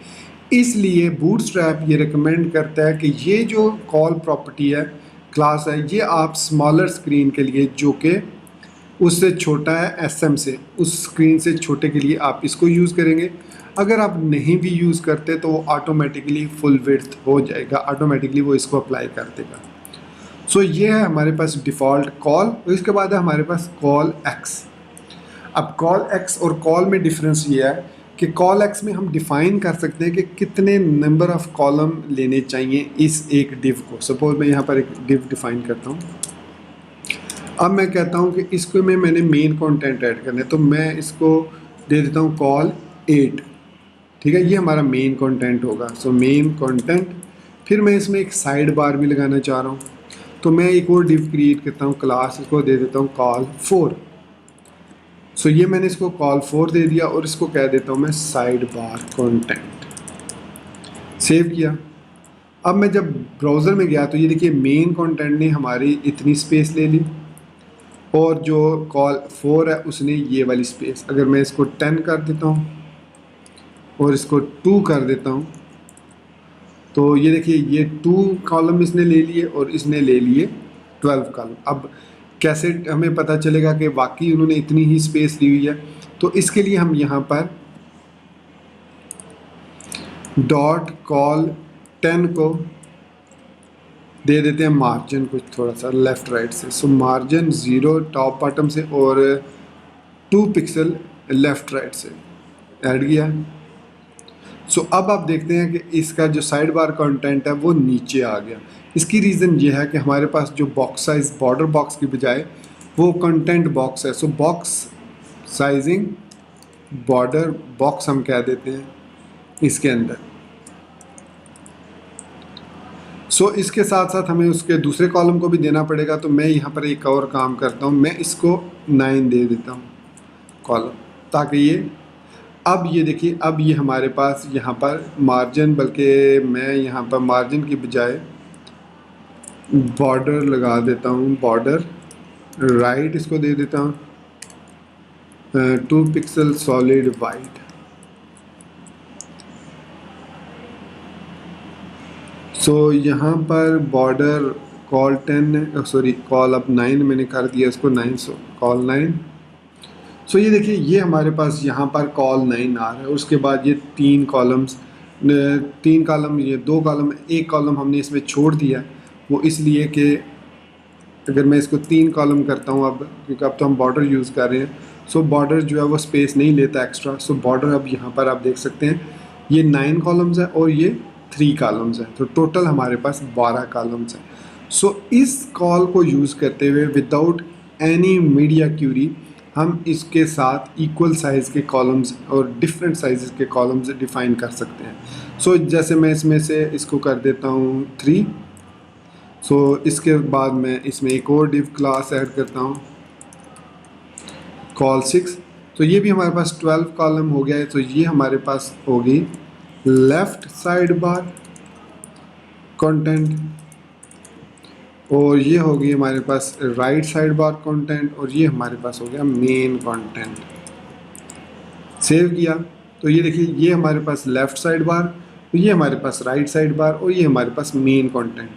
इसलिए बूटस्ट्रैप ये रिकमेंड करता है कि ये जो कॉल प्रॉपर्टी है क्लास है ये आप स्मॉलर स्क्रीन के लिए जो कि उससे छोटा है SM से, उस स्क्रीन से छोटे के लिए आप इसको यूज़ करेंगे। अगर आप नहीं भी यूज़ करते तो वो ऑटोमेटिकली फुल विड्थ हो जाएगा, ऑटोमेटिकली वो इसको अप्लाई कर देगा। सो ये है हमारे पास डिफ़ॉल्ट कॉल, और इसके बाद है हमारे पास कॉल एक्स। अब कॉल एक्स और कॉल में डिफरेंस ये है कि कॉल एक्स में हम डिफ़ाइन कर सकते हैं कि कितने नंबर ऑफ़ कॉलम लेने चाहिए इस एक डिव को। सपोज मैं यहाँ पर एक डिव डिफ़ाइन करता हूँ। अब मैं कहता हूँ कि इसको में मैंने मेन कंटेंट ऐड करना है, तो मैं इसको दे देता हूँ कॉल 8, ठीक है, ये हमारा मेन कंटेंट होगा। सो मेन कंटेंट, फिर मैं इसमें एक साइड बार भी लगाना चाह रहा हूँ, तो मैं एक और डिव क्रिएट करता हूँ क्लास, इसको दे देता हूँ कॉल 4। सो ये मैंने इसको कॉल 4 दे दिया और इसको कह देता हूँ मैं साइड बार कंटेंट। सेव किया। अब मैं जब ब्राउज़र में गया तो ये देखिए मेन कंटेंट ने हमारी इतनी स्पेस ले ली और जो कॉल 4 है उसने ये वाली स्पेस। अगर मैं इसको 10 कर देता हूँ और इसको 2 कर देता हूँ तो ये देखिए ये 2 कॉलम इसने ले लिए और इसने ले लिए 12 कॉलम। अब कैसे हमें पता चलेगा कि वाकई उन्होंने इतनी ही स्पेस ली हुई है? तो इसके लिए हम यहाँ पर डॉट कॉल 10 को दे देते हैं मार्जिन कुछ थोड़ा सा लेफ़्ट राइट से। सो मार्जिन 0 टॉप बॉटम से और 2 पिक्सल लेफ़्ट राइट से ऐड किया। सो अब आप देखते हैं कि इसका जो साइड बार कंटेंट है वो नीचे आ गया। इसकी रीज़न ये है कि हमारे पास जो बॉक्स साइज़ बॉर्डर बॉक्स की बजाय वो कंटेंट बॉक्स है। सो बॉक्स साइजिंग बॉर्डर बॉक्स हम कह देते हैं इसके अंदर। सो इसके साथ साथ हमें उसके दूसरे कॉलम को भी देना पड़ेगा, तो मैं यहाँ पर एक और काम करता हूँ, मैं इसको 9 दे देता हूँ कॉलम, ताकि ये अब ये देखिए अब ये हमारे पास यहाँ पर मार्जिन, बल्कि मैं यहाँ पर मार्जिन की बजाय बॉर्डर लगा देता हूँ, बॉर्डर राइट इसको दे देता हूँ 2 पिक्सल सॉलिड वाइट। सो यहाँ पर बॉर्डर कॉल 10 सॉरी कॉल अब 9 मैंने कर दिया इसको 9, सो कॉल 9। सो ये देखिए, ये हमारे पास यहाँ पर कॉल 9 आ रहा है, उसके बाद ये 3 कॉलम्स, 3 कॉलम, ये 2 कॉलम, 1 कॉलम हमने इसमें छोड़ दिया, वो इसलिए कि अगर मैं इसको 3 कॉलम करता हूँ अब, क्योंकि अब तो हम बॉर्डर यूज़ कर रहे हैं, सो बॉर्डर जो है वो स्पेस नहीं लेता एक्स्ट्रा। सो बॉर्डर अब यहाँ पर आप देख सकते हैं ये 9 कॉलम्स है और ये 3 कॉलम्स हैं, तो टोटल हमारे पास 12 कॉलम्स हैं। सो इस कॉल को यूज़ करते हुए विदाउट एनी मीडिया क्यूरी हम इसके साथ इक्वल साइज़ के कॉलम्स और डिफरेंट साइज़ के कॉलम्स डिफ़ाइन कर सकते हैं। सो जैसे मैं इसमें से इसको कर देता हूँ 3। सो इसके बाद मैं इसमें एक और डिव क्लास ऐड करता हूँ, कॉल 6। तो ये भी हमारे पास 12 कॉलम हो गया है। तो ये हमारे पास होगी लेफ़्ट साइड बार कंटेंट, और ये होगी हमारे पास राइट साइड बार कंटेंट, और ये हमारे पास हो गया मेन कंटेंट। सेव किया तो ये देखिए, ये हमारे पास लेफ़्ट साइड बार, ये हमारे पास राइट साइड बार, और ये हमारे पास मेन कंटेंट।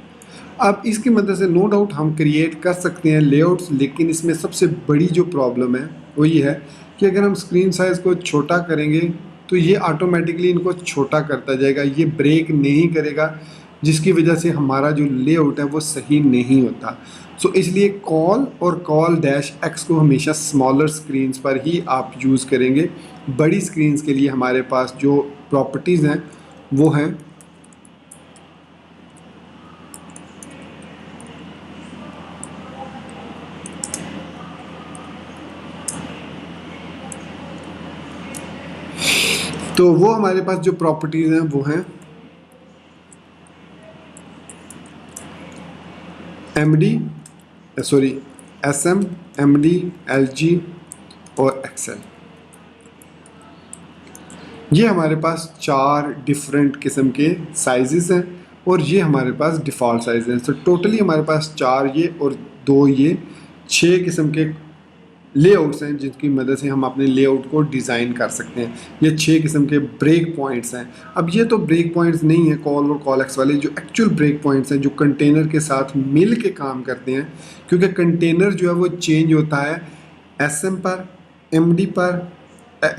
अब इसकी मदद से नो डाउट हम क्रिएट कर सकते हैं लेआउट्स, लेकिन इसमें सबसे बड़ी जो प्रॉब्लम है वो ये है कि अगर हम स्क्रीन साइज़ को छोटा करेंगे तो ये ऑटोमेटिकली इनको छोटा करता जाएगा, ये ब्रेक नहीं करेगा, जिसकी वजह से हमारा जो लेआउट है वो सही नहीं होता। सो इसलिए कॉल और कॉल डैश एक्स को हमेशा स्मॉलर स्क्रीन्स पर ही आप यूज़ करेंगे। बड़ी स्क्रीन्स के लिए हमारे पास जो प्रॉपर्टीज़ हैं वो हैं तो वो हमारे पास जो प्रॉपर्टीज़ हैं वो हैं MD, sorry SM, MD, LG और XL। ये हमारे पास 4 डिफरेंट किस्म के साइजेस हैं और ये हमारे पास डिफ़ॉल्ट साइज़ हैं। तो टोटली हमारे पास 4 ये और 2 ये 6 किस्म के लेआउट्स हैं जिनकी मदद से हम अपने लेआउट को डिज़ाइन कर सकते हैं। ये 6 किस्म के ब्रेक पॉइंट्स हैं। अब ये तो ब्रेक पॉइंट्स नहीं है कॉल और कॉल एक्स वाले, जो एक्चुअल ब्रेक पॉइंट्स हैं जो कंटेनर के साथ मिल के काम करते हैं, क्योंकि कंटेनर जो है वो चेंज होता है SM पर, MD पर,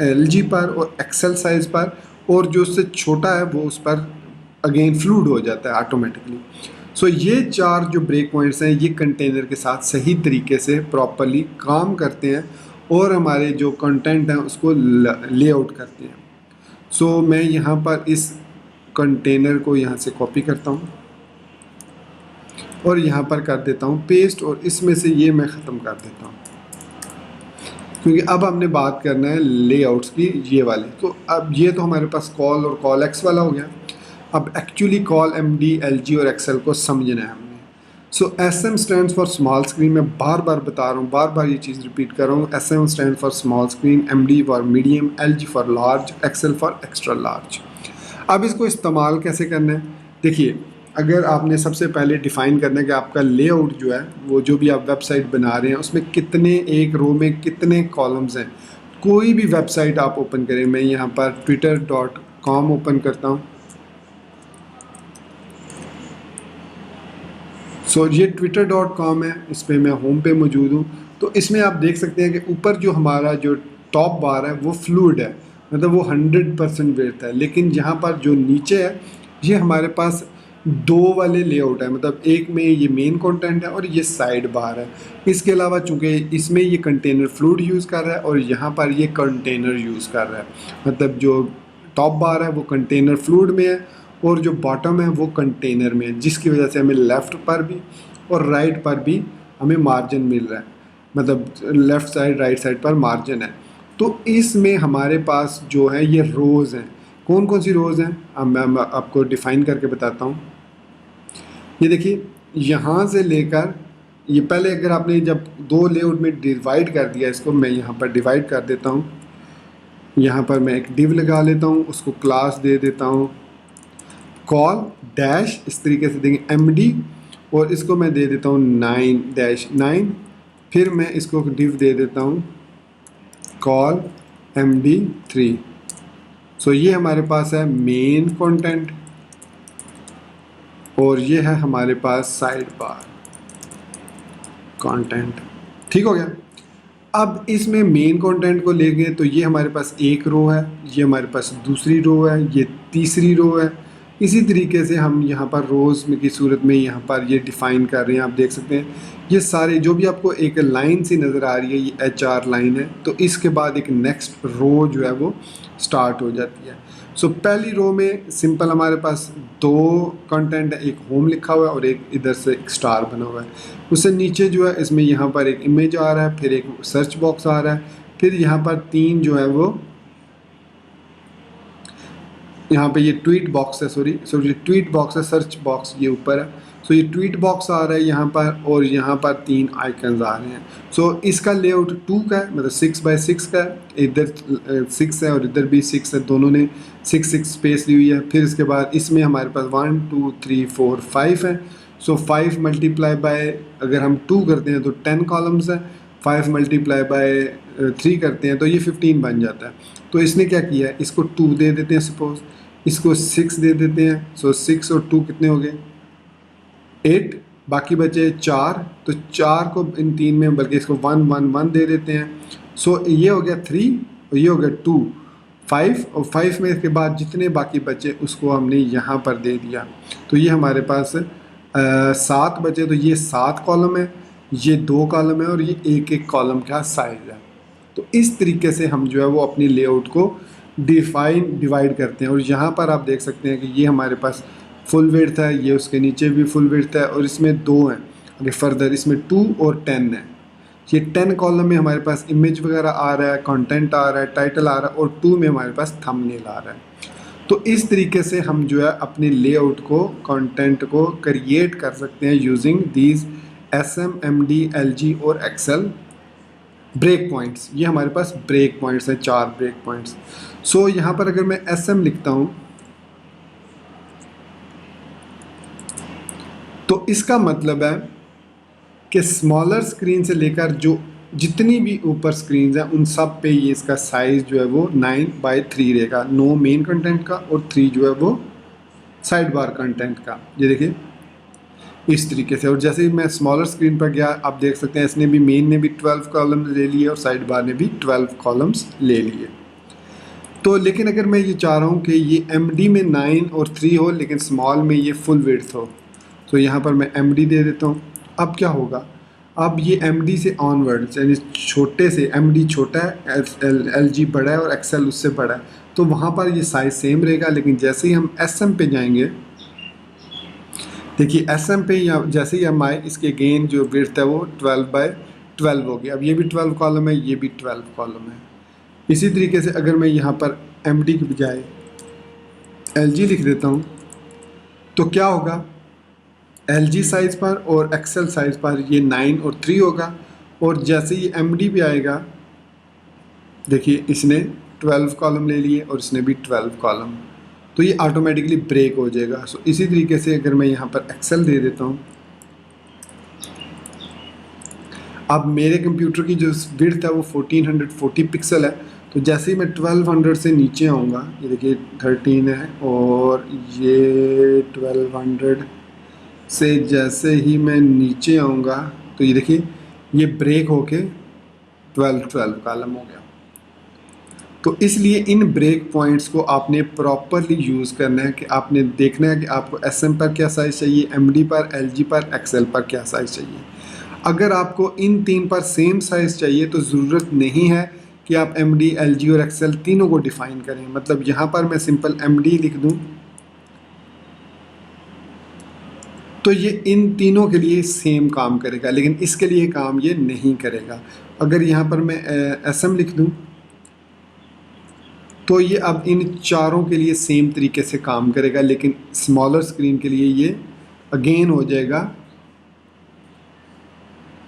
LG पर और XL साइज़ पर, और जो उससे छोटा है वो उस पर अगेन फ्लूड हो जाता है ऑटोमेटिकली। सो ये 4 जो ब्रेक पॉइंट्स हैं ये कंटेनर के साथ सही तरीके से प्रॉपरली काम करते हैं और हमारे जो कंटेंट हैं उसको लेआउट करते हैं। सो मैं यहाँ पर इस कंटेनर को यहाँ से कॉपी करता हूँ और यहाँ पर कर देता हूँ पेस्ट, और इसमें से ये मैं ख़त्म कर देता हूँ, क्योंकि अब हमने बात करना है लेआउट्स की ये वाली। तो अब ये तो हमारे पास कॉल और कॉल एक्स वाला हो गया। अब एक्चुअली कॉल MD, LG और XL को समझना है हमने। सो SM stands for small screen, मैं बार बार बता रहा हूँ, बार बार ये चीज़ रिपीट कर रहा हूँ। SM stand for small screen, MD for medium, LG for large, XL for extra large. अब इसको इस्तेमाल कैसे करना है, देखिए, अगर आपने सबसे पहले डिफ़ाइन करना है कि आपका लेआउट जो है वो जो भी आप वेबसाइट बना रहे हैं उसमें कितने, एक रो में कितने कॉलम्स हैं। कोई भी वेबसाइट आप ओपन करें, मैं यहाँ पर twitter.com ओपन करता हूँ। सो ये twitter.com है, इस पर मैं होम पे मौजूद हूँ। तो इसमें आप देख सकते हैं कि ऊपर जो हमारा जो टॉप बार है वो फ्लूइड है, मतलब वो 100% विड्थ है, लेकिन यहाँ पर जो नीचे है ये हमारे पास 2 वाले लेआउट है, मतलब एक में ये मेन कंटेंट है और ये साइड बार है। इसके अलावा चूँकि इसमें ये कंटेनर फ्लूइड यूज़ कर रहा है और यहाँ पर ये कंटेनर यूज़ कर रहा है, मतलब जो टॉप बार है वो कंटेनर फ्लूइड में है और जो बॉटम है वो कंटेनर में है, जिसकी वजह से हमें लेफ़्ट पर भी और राइट पर भी हमें मार्जिन मिल रहा है, मतलब लेफ़्ट साइड राइट साइड पर मार्जिन है। तो इसमें हमारे पास जो है ये रोज़ हैं। कौन कौन सी रोज़ हैं अब मैं आपको डिफ़ाइन करके बताता हूँ। ये देखिए, यहाँ से लेकर ये पहले अगर आपने जब 2 लेआउट में डिवाइड कर दिया इसको, मैं यहाँ पर डिवाइड कर देता हूँ। यहाँ पर मैं एक डिव लगा लेता हूँ, उसको क्लास दे देता हूँ कॉल डैश, इस तरीके से देंगे MD, और इसको मैं दे देता हूँ 9-9। फिर मैं इसको डिव दे देता हूँ कॉल MD3। सो ये हमारे पास है मेन कंटेंट और ये है हमारे पास साइड बार कंटेंट। ठीक हो गया। अब इसमें मेन कंटेंट को लेंगे तो ये हमारे पास एक रो है, ये हमारे पास दूसरी रो है, ये तीसरी रो है। इसी तरीके से हम यहाँ पर रोज़ में की सूरत में यहाँ पर ये डिफ़ाइन कर रहे हैं। आप देख सकते हैं ये सारे जो भी आपको एक लाइन सी नज़र आ रही है, ये HR लाइन है। तो इसके बाद एक नेक्स्ट रो जो है वो स्टार्ट हो जाती है। सो पहली रो में सिंपल हमारे पास दो कंटेंट है, एक होम लिखा हुआ है और एक इधर से एक स्टार बना हुआ है। उससे नीचे जो है इसमें यहाँ पर एक इमेज आ रहा है, फिर एक सर्च बॉक्स आ रहा है, फिर यहाँ पर तीन जो है वो यहाँ पे ये ट्वीट बॉक्स है, सॉरी ट्वीट बॉक्स है, सर्च बॉक्स ये ऊपर है। सो ये ट्वीट बॉक्स आ रहा है यहाँ पर और यहाँ पर तीन आइकन्स आ रहे हैं। सो इसका लेआउट 2 का है, मतलब 6x6 का है। इधर 6 है और इधर भी 6 है, दोनों ने 6 स्पेस ली हुई है। फिर इसके बाद इसमें हमारे पास 1 2 3 4 5 है। सो 5 मल्टीप्लाई बाय अगर हम 2 करते हैं तो 10 कॉलम्स है, 5 मल्टीप्लाई बाय 3 करते हैं तो ये 15 बन जाता है। तो इसने क्या किया है, इसको 2 दे देते हैं, सपोज इसको 6 दे देते हैं। सो 6 और 2 कितने हो गए 8, बाकी बचे 4। तो 4 को इन तीन में, बल्कि इसको 1 1 1 दे देते हैं। सो ये हो गया 3 और ये हो गया 2, 5 और 5 में इसके बाद जितने बाकी बचे उसको हमने यहाँ पर दे दिया। तो ये हमारे पास 7 बचे। तो ये 7 कॉलम है, ये 2 कॉलम है और ये एक एक कॉलम का साइज है। तो इस तरीके से हम जो है वो अपनी लेआउट को डिवाइड करते हैं। और यहाँ पर आप देख सकते हैं कि ये हमारे पास फुल विड्थ है, ये उसके नीचे भी फुल विड्थ है और इसमें 2 हैं। आगे फर्दर इसमें 2 और 10 है। ये 10 कॉलम में हमारे पास इमेज वगैरह आ रहा है, कंटेंट आ रहा है, टाइटल आ रहा है और 2 में हमारे पास थंबनेल आ रहा है। तो इस तरीके से हम जो है अपने लेआउट को, कंटेंट को क्रिएट कर सकते हैं using these SM, MD, LG और एक्सेल ब्रेक पॉइंट्स। ये हमारे पास ब्रेक पॉइंट्स हैं, 4 ब्रेक पॉइंट्स। सो यहाँ पर अगर मैं SM लिखता हूँ तो इसका मतलब है कि स्मॉलर स्क्रीन से लेकर जो जितनी भी ऊपर स्क्रीन हैं उन सब पे ये इसका साइज़ जो है वो 9:3 रहेगा। 9 मेन कंटेंट का और 3 जो है वो साइड बार कंटेंट का। ये देखिए इस तरीके से। और जैसे ही मैं स्मॉलर स्क्रीन पर गया, आप देख सकते हैं इसने भी, मेन ने भी 12 कॉलम्स ले लिए और साइड बार ने भी 12 कॉलम्स ले लिए। तो लेकिन अगर मैं ये चाह रहा हूँ कि ये MD में 9 और 3 हो लेकिन स्मॉल में ये फुल विड्थ हो, तो यहाँ पर मैं MD दे देता हूँ। अब क्या होगा, अब ये MD से ऑनवर्ड, यानी छोटे से MD छोटा है, LG बड़ा है और एक्सेल उससे बड़ा है, तो वहाँ पर ये साइज़ सेम रहेगा। लेकिन जैसे ही हम SM पे जाएंगे, देखिए SM पे या जैसे ही हम आए, इसके गेन जो विड्थ है वो 12/12 हो गया। अब ये भी 12 कॉलम है, ये भी 12 कॉलम है। इसी तरीके से अगर मैं यहाँ पर MD के बजाय LG लिख देता हूँ तो क्या होगा, LG साइज़ पर और एक्सेल साइज़ पर ये 9 और 3 होगा। और जैसे ही MD पे आएगा, देखिए इसने 12 कॉलम ले लिए और इसने भी 12 कॉलम, तो ये ऑटोमेटिकली ब्रेक हो जाएगा। सो इसी तरीके से अगर मैं यहाँ पर एक्सेल दे देता हूँ, अब मेरे कंप्यूटर की जो विड्थ है वो 1440 पिक्सल है। तो जैसे ही मैं 1200 से नीचे आऊँगा, ये देखिए 13 है और ये 1200 से जैसे ही मैं नीचे आऊँगा तो ये देखिए ये ब्रेक होके 12 कॉलम हो गया। तो इसलिए इन ब्रेक पॉइंट्स को आपने प्रॉपरली यूज़ करना है कि आपने देखना है कि आपको SM पर क्या साइज़ चाहिए, MD पर, LG पर, एक्सेल पर क्या साइज़ चाहिए। अगर आपको इन 3 पर सेम साइज़ चाहिए तो ज़रूरत नहीं है कि आप MD, LG और एक्सेल तीनों को डिफ़ाइन करें। मतलब यहाँ पर मैं सिंपल MD लिख दूँ तो ये इन तीनों के लिए सेम काम करेगा, लेकिन इसके लिए काम ये नहीं करेगा। अगर यहाँ पर मैं SM लिख दूँ तो ये अब इन चारों के लिए सेम तरीके से काम करेगा, लेकिन स्मॉलर स्क्रीन के लिए ये अगेन हो जाएगा,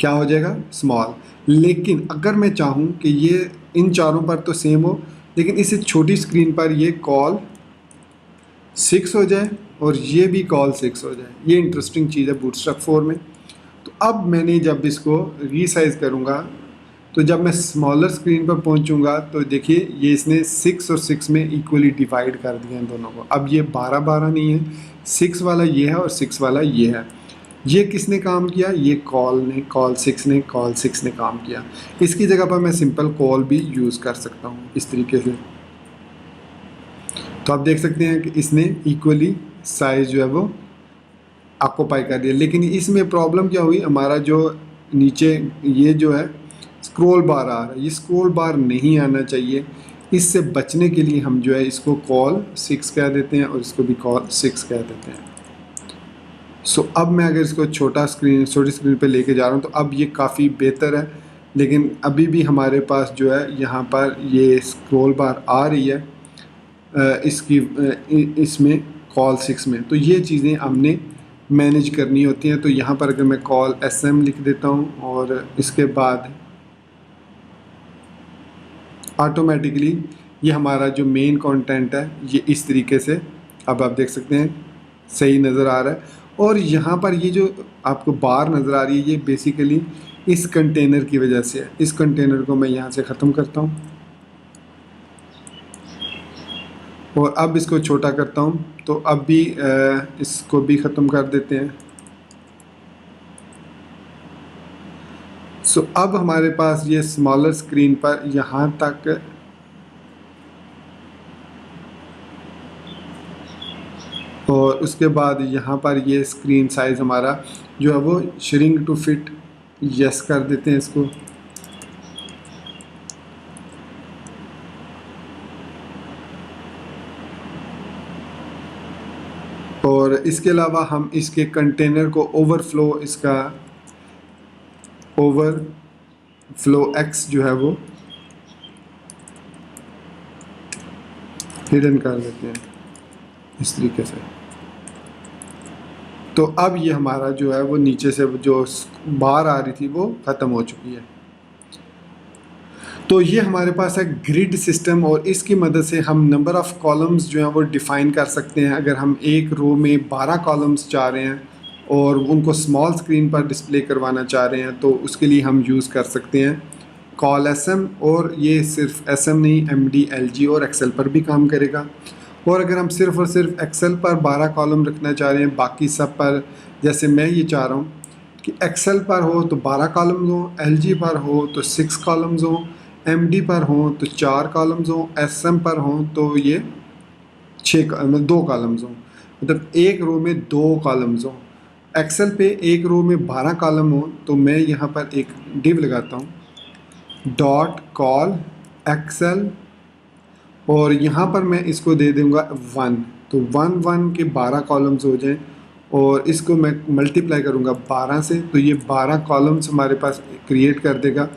क्या हो जाएगा, स्मॉल। लेकिन अगर मैं चाहूँ कि ये इन चारों पर तो सेम हो लेकिन इसे छोटी स्क्रीन पर ये कॉल 6 हो जाए और ये भी कॉल 6 हो जाए, ये इंटरेस्टिंग चीज़ है बूटस्ट्रैप 4 में। तो अब मैंने जब इसको रीसाइज़ करूँगा तो जब मैं स्मॉलर स्क्रीन पर पहुंचूंगा तो देखिए ये इसने 6 और 6 में इक्वली डिवाइड कर दिया इन दोनों को। अब ये 12 12 नहीं है, 6 वाला ये है और 6 वाला ये है। ये किसने काम किया? ये कॉल 6 ने काम किया। इसकी जगह पर मैं सिंपल कॉल भी यूज़ कर सकता हूँ इस तरीके से। तो आप देख सकते हैं कि इसने इक्वली साइज जो है वो ऑक्यूपाई कर दिया। लेकिन इसमें प्रॉब्लम क्या हुई, हमारा जो नीचे ये जो है स्क्रॉल बार आ रहा है, ये स्क्रॉल बार नहीं आना चाहिए। इससे बचने के लिए हम जो है इसको कॉल 6 कह देते हैं और इसको भी कॉल 6 कह देते हैं। सो अब मैं अगर इसको छोटी स्क्रीन पे लेके जा रहा हूँ तो अब ये काफ़ी बेहतर है। लेकिन अभी भी हमारे पास जो है यहाँ पर ये स्क्रॉल बार आ रही है इसमें कॉल 6 में। तो ये चीज़ें हमने मैनेज करनी होती हैं। तो यहाँ पर अगर मैं कॉल SM लिख देता हूँ और इसके बाद ऑटोमेटिकली ये हमारा जो मेन कंटेंट है ये इस तरीके से अब आप देख सकते हैं सही नज़र आ रहा है। और यहाँ पर ये जो आपको बार नज़र आ रही है ये बेसिकली इस कंटेनर की वजह से है। इस कंटेनर को मैं यहाँ से ख़त्म करता हूँ और अब इसको छोटा करता हूँ। तो अब भी इसको भी ख़त्म कर देते हैं। सो अब हमारे पास ये स्मॉलर स्क्रीन पर यहाँ तक और उसके बाद यहाँ पर ये स्क्रीन साइज़ हमारा जो है वो श्रिंक टू फिट यस कर देते हैं इसको। और इसके अलावा हम इसके कंटेनर को ओवरफ्लो एक्स जो है वो हिडन कर देते हैं इस तरीके से। तो अब ये हमारा जो है वो नीचे से जो बार आ रही थी वो ख़त्म हो चुकी है। तो ये हमारे पास है ग्रिड सिस्टम और इसकी मदद से हम नंबर ऑफ़ कॉलम्स जो हैं वो डिफ़ाइन कर सकते हैं। अगर हम एक रो में 12 कॉलम्स चाह रहे हैं और उनको स्मॉल स्क्रीन पर डिस्प्ले करवाना चाह रहे हैं तो उसके लिए हम यूज़ कर सकते हैं कॉल SM। और ये सिर्फ SM नहीं, MD, LG और एक्सेल पर भी काम करेगा। और अगर हम सिर्फ़ और सिर्फ एक्सेल पर 12 कॉलम रखना चाह रहे हैं, बाकी सब पर जैसे मैं ये चाह रहा हूँ कि एक्सेल पर हो तो 12 कॉलम्स हों, LG पर हो तो 6 कॉलम्स हों, MD पर हों तो 4 कॉलम्स हों, SM पर हों तो ये 2 कॉलम्स हों। मतलब एक रो में 2 कॉलम्स हों। एक्सेल पे एक रो में 12 कॉलम हो तो मैं यहाँ पर एक डिव लगाता हूँ डॉट कॉल एक्सेल और यहाँ पर मैं इसको दे दूँगा 1। तो 1 के 12 कॉलम्स हो जाएं और इसको मैं मल्टीप्लाई करूँगा 12 से तो ये 12 कॉलम्स हमारे पास क्रिएट कर देगा।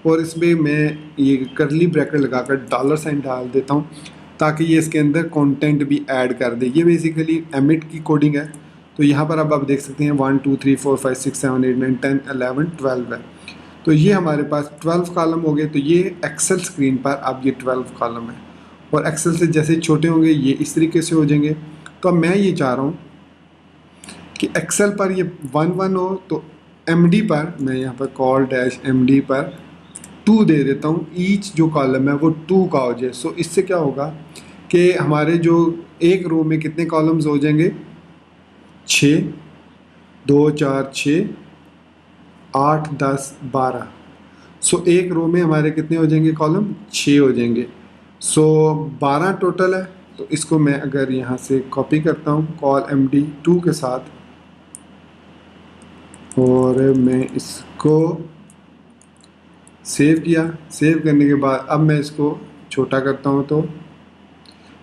और इसमें मैं ये करली ब्रैकेट लगाकर $साइन डाल देता हूँ ताकि ये इसके अंदर कंटेंट भी ऐड कर दे। ये बेसिकली एमिट की कोडिंग है। तो यहाँ पर अब आप देख सकते हैं 1 2 3 4 5 6 7 8 9 10 11 12 है। तो ये हमारे पास 12 कॉलम हो गए। तो ये एक्सेल स्क्रीन पर अब ये 12 कॉलम है और एक्सेल से जैसे छोटे होंगे ये इस तरीके से हो जाएंगे। तो अब मैं ये चाह रहा हूँ कि एक्सेल पर ये 1 हो तो MD पर मैं यहाँ पर कॉल डैश MD पर 2 दे देता हूँ। ईच जो कॉलम है वो 2 का हो जाए। सो इससे क्या होगा कि हमारे जो एक रो में कितने कॉलम्स हो जाएंगे 6, 2 4 6 8 10 12। सो एक रो में हमारे कितने हो जाएंगे कॉलम 6 हो जाएंगे। सो 12 टोटल है। तो इसको मैं अगर यहाँ से कॉपी करता हूँ कॉल MD 2 के साथ और मैं इसको सेव किया। सेव करने के बाद अब मैं इसको छोटा करता हूँ तो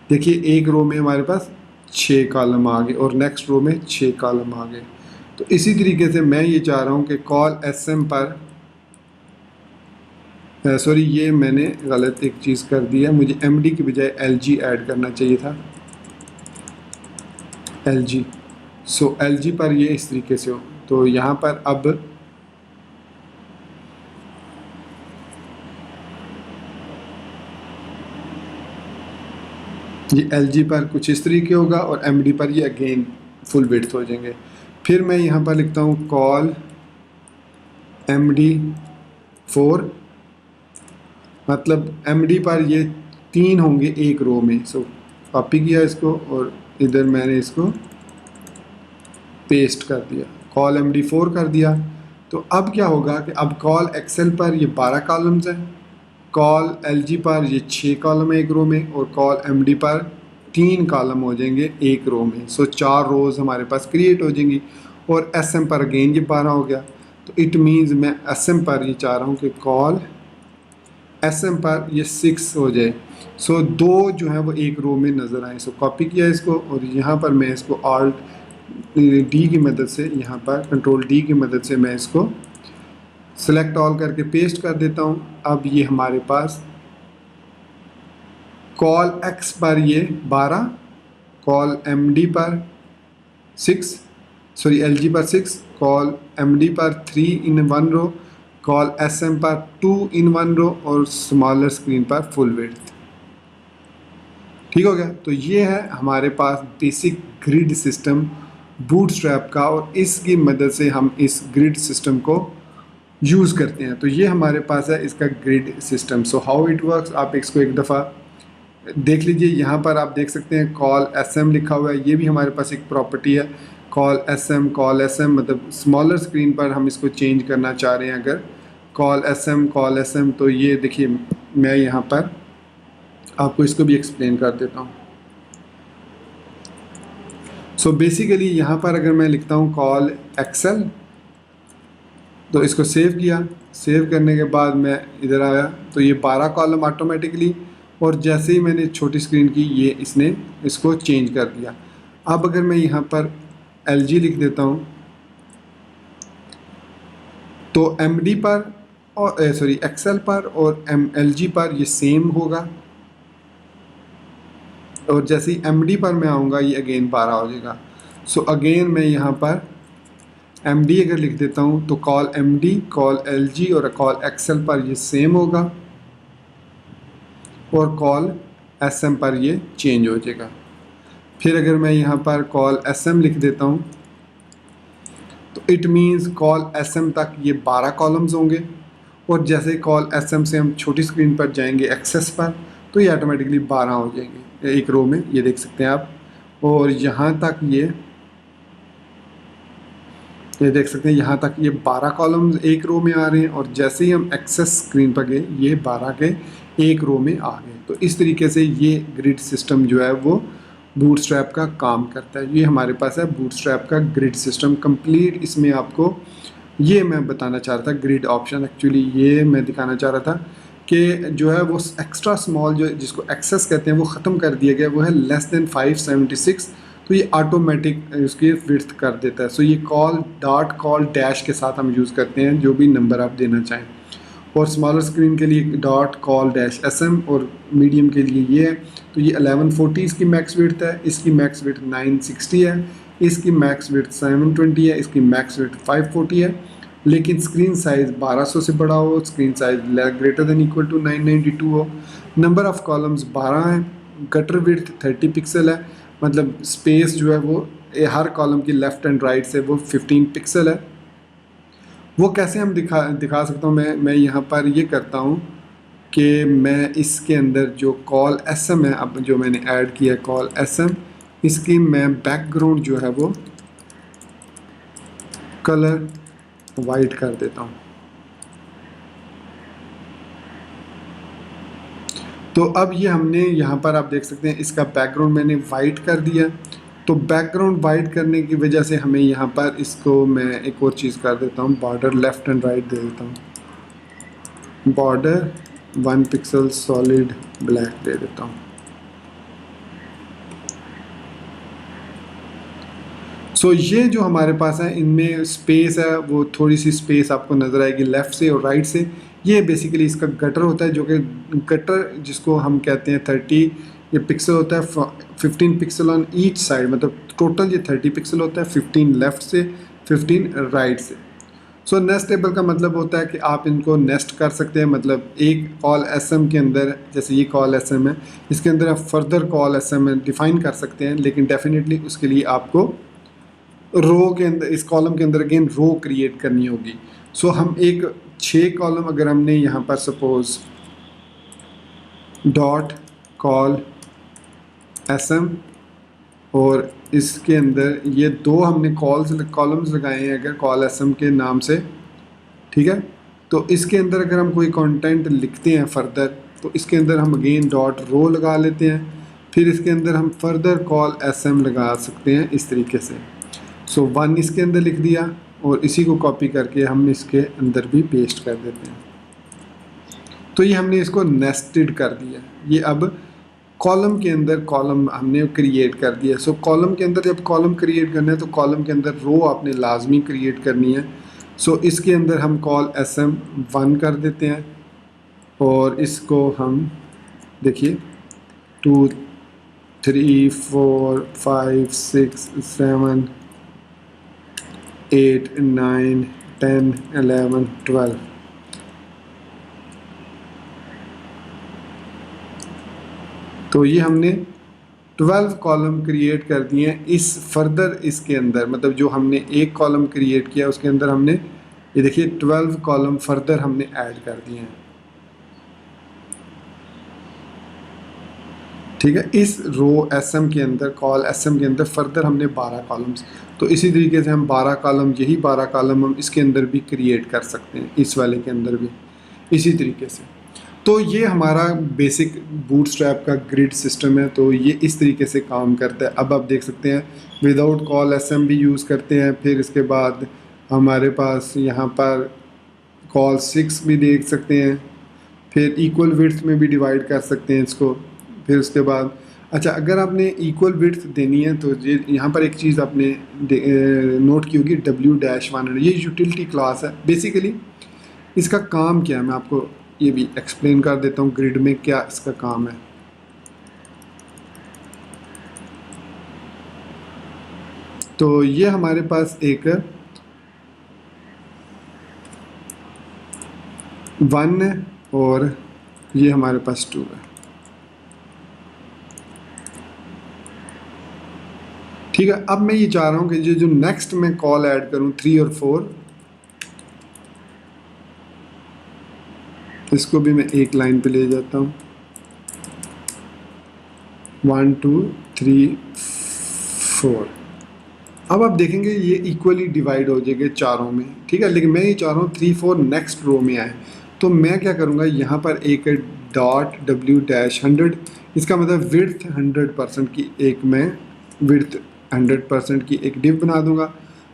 देखिए एक रो में हमारे पास 6 कॉलम आ गए और नेक्स्ट रो में 6 कॉलम आ गए। तो इसी तरीके से मैं ये चाह रहा हूँ कि कॉल SM पर सॉरी ये मैंने गलत एक चीज़ कर दी है, मुझे MD की बजाय LG ऐड करना चाहिए था LG। सो LG पर ये इस तरीके से हो। तो यहाँ पर अब ये LG पर कुछ इस तरीके होगा और MD पर ये अगेन फुल विड्थ हो जाएंगे। फिर मैं यहाँ पर लिखता हूँ कॉल MD 4 मतलब MD पर ये 3 होंगे एक रो में। सो कॉपी किया इसको और इधर मैंने इसको पेस्ट कर दिया। कॉल MD4 कर दिया। तो अब क्या होगा कि अब कॉल एक्सेल पर ये 12 कॉलम्स हैं, कॉल LG पर ये 6 कॉलम है एक रो में, और कॉल MD पर 3 कॉलम हो जाएंगे एक रो में। सो 4 रोज़ हमारे पास क्रिएट हो जाएंगी। और SM पर अगेन ये 12 हो गया। तो इट मीन्स मैं SM पर ये चाह रहा हूँ कि कॉल SM पर ये 6 हो जाए। सो 2 जो है वो एक रो में नज़र आए। सो कॉपी किया इसको, और यहाँ पर मैं इसको Alt D की मदद से, यहाँ पर Ctrl D की मदद से मैं इसको सेलेक्ट ऑल करके पेस्ट कर देता हूँ। अब ये हमारे पास कॉल X पर ये 12, कॉल MD पर 6, सॉरी LG पर 6, कॉल MD पर 3 इन 1 रो, कॉल SM पर 2 इन 1 रो, और स्मॉलर स्क्रीन पर फुल विड्थ। ठीक हो गया। तो ये है हमारे पास बेसिक ग्रिड सिस्टम बूटस्ट्रैप का, और इसकी मदद से हम इस ग्रिड सिस्टम को यूज़ करते हैं। तो ये हमारे पास है इसका grid system. So how it works, आप इसको एक दफ़ा देख लीजिए। यहाँ पर आप देख सकते हैं कॉल SM लिखा हुआ है, ये भी हमारे पास एक प्रॉपर्टी है कॉल SM मतलब स्मॉलर स्क्रीन पर हम इसको चेंज करना चाह रहे हैं अगर कॉल SM, तो ये देखिए मैं यहाँ पर आपको इसको भी एक्सप्लेन कर देता हूँ। सो बेसिकली यहाँ पर अगर मैं लिखता हूँ कॉल एक्सेल, तो इसको सेव किया, सेव करने के बाद मैं इधर आया तो ये 12 कॉलम ऑटोमेटिकली, और जैसे ही मैंने छोटी स्क्रीन की ये इसने इसको चेंज कर दिया। अब अगर मैं यहाँ पर LG लिख देता हूँ तो MD पर और सॉरी एक्सेल पर और LG पर ये सेम होगा, और जैसे ही MD पर मैं आऊँगा ये अगेन 12 हो जाएगा। सो अगेन मैं यहाँ पर MD अगर लिख देता हूँ तो कॉल MD, कॉल LG और कॉल एक्सेल पर ये सेम होगा, और कॉल SM पर ये चेंज हो जाएगा। फिर अगर मैं यहाँ पर कॉल SM लिख देता हूँ तो इट मीन्स कॉल SM तक ये 12 कॉलम्स होंगे, और जैसे कॉल SM से हम छोटी स्क्रीन पर जाएंगे एक्सेस पर तो ये ऑटोमेटिकली 12 हो जाएंगे एक रो में, ये देख सकते हैं आप। और यहाँ तक ये देख सकते हैं, यहाँ तक ये 12 कॉलम्स एक रो में आ रहे हैं, और जैसे ही हम एक्सेस स्क्रीन पर गए ये 12 के एक रो में आ गए। तो इस तरीके से ये ग्रिड सिस्टम जो है वो बूटस्ट्रैप का काम करता है। ये हमारे पास है बूटस्ट्रैप का ग्रिड सिस्टम कंप्लीट। इसमें आपको ये मैं बताना चाह रहा था ग्रिड ऑप्शन, एक्चुअली ये मैं दिखाना चाह रहा था कि जो है वो एक्स्ट्रा स्मॉल जो जिसको एक्सेस कहते हैं वो ख़त्म कर दिया गया, वो है लेस देन 576। तो ये ऑटोमेटिक उसकी विड्थ कर देता है। सो ये कॉल डैश के साथ हम यूज़ करते हैं जो भी नंबर आप देना चाहें। और स्मॉलर स्क्रीन के लिए .call-SM, और मीडियम के लिए ये है। तो ये 1140 इसकी मैक्स विड्थ है, इसकी मैक्स विड्थ 960 है, इसकी मैक्स विड्थ 720 है, इसकी मैक्स विड्थ 540 है। लेकिन स्क्रीन साइज़ 1200 से बड़ा हो, screen size greater than equal to 992 हो। नंबर ऑफ़ कॉलम्स 12 हैं, गटर विड्थ 30 पिक्सल है, मतलब स्पेस जो है वो हर कॉलम की लेफ़्ट एंड राइट से वो 15 पिक्सल है। वो कैसे हम दिखा सकता हूँ मैं यहाँ पर ये करता हूँ कि मैं इसके अंदर जो कॉल SM है, अब जो मैंने ऐड किया कॉल SM, इसकी मैं बैकग्राउंड जो है वो कलर वाइट कर देता हूँ। तो अब ये हमने यहाँ पर आप देख सकते हैं इसका बैकग्राउंड मैंने वाइट कर दिया। तो बैकग्राउंड वाइट करने की वजह से हमें यहाँ पर इसको मैं एक और चीज़ कर देता हूँ, border left and right they देता हूँ, बॉर्डर 1 पिक्सल सॉलिड ब्लैक दे देता हूँ। सो ये जो हमारे पास है इनमें स्पेस है वो थोड़ी सी स्पेस आपको नज़र आएगी लेफ़्ट से और राइट से। ये बेसिकली इसका गटर होता है, जो कि गटर जिसको हम कहते हैं 30 ये पिक्सल होता है, 15 पिक्सल ऑन ईच साइड, मतलब टोटल ये 30 पिक्सल होता है, 15 लेफ़्ट से 15 राइट से। सो नेस्टेबल का मतलब होता है कि आप इनको नेस्ट कर सकते हैं, मतलब एक कॉल SM के अंदर, जैसे ये कॉल SM है, इसके अंदर आप फर्दर कॉल SM डिफ़ाइन कर सकते हैं, लेकिन डेफिनेटली उसके लिए आपको रो के अंदर, इस कॉलम के अंदर अगेन रो क्रिएट करनी होगी। सो हम एक 6 कॉलम अगर हमने यहाँ पर सपोज डॉट कॉल SM और इसके अंदर ये दो हमने कॉलम्स लगाए हैं अगर कॉल एसएम के नाम से, ठीक है। तो इसके अंदर अगर हम कोई कंटेंट लिखते हैं फर्दर, तो इसके अंदर हम अगेन डॉट रो लगा लेते हैं, फिर इसके अंदर हम फर्दर कॉल एसएम लगा सकते हैं इस तरीके से। सो 1 इसके अंदर लिख दिया और इसी को कॉपी करके हम इसके अंदर भी पेस्ट कर देते हैं। तो ये हमने इसको नेस्टेड कर दिया। ये अब कॉलम के अंदर कॉलम हमने क्रिएट कर दिया। सो कॉलम के अंदर जब कॉलम क्रिएट करना है तो कॉलम के अंदर रो आपने लाजमी क्रिएट करनी है। सो इसके अंदर हम कॉल एसएम 1 कर देते हैं और इसको हम देखिए 2 3 4 5 6 7 8 9 10 11 12 तो ये हमने 12 कॉलम क्रिएट कर दिए हैं। इस फर्दर इसके अंदर मतलब जो हमने एक कॉलम क्रिएट किया उसके अंदर हमने ये देखिए 12 कॉलम फर्दर हमने ऐड कर दिए हैं, ठीक है। इस रो एसएम के अंदर कॉल एसएम के अंदर फर्दर हमने 12 कॉलम्स, तो इसी तरीके से हम 12 कॉलम यही 12 कॉलम हम इसके अंदर भी क्रिएट कर सकते हैं, इस वाले के अंदर भी इसी तरीके से। तो ये हमारा बेसिक बूटस्ट्रैप का ग्रिड सिस्टम है। तो ये इस तरीके से काम करता है। अब आप देख सकते हैं विदाउट कॉल एसएम भी यूज़ करते हैं। फिर इसके बाद हमारे पास यहाँ पर कॉल 6 भी देख सकते हैं। फिर इक्वल विड्थ में भी डिवाइड कर सकते हैं इसको। फिर उसके बाद अच्छा अगर आपने इक्वल विड्थ देनी है तो ये यहाँ पर एक चीज़ आपने नोट की होगी W-100, ये यूटिलिटी क्लास है। बेसिकली इसका काम क्या है मैं आपको ये भी एक्सप्लेन कर देता हूँ ग्रिड में क्या इसका काम है। तो ये हमारे पास एक 1 है और ये हमारे पास 2 है, ठीक है। अब मैं ये चाह रहा हूँ कि जो नेक्स्ट मैं कॉल ऐड करूँ 3 और 4, इसको भी मैं एक लाइन पे ले जाता हूँ 1 2 3 4। अब आप देखेंगे ये इक्वली डिवाइड हो जाएंगे चारों में, ठीक है। लेकिन मैं ये चाह रहा हूँ 3 4 नेक्स्ट रो में आए, तो मैं क्या करूँगा यहाँ पर एक डॉट W-100, इसका मतलब विड्थ 100% की एक मैं विड्थ 100% की एक डिव बना दूंगा।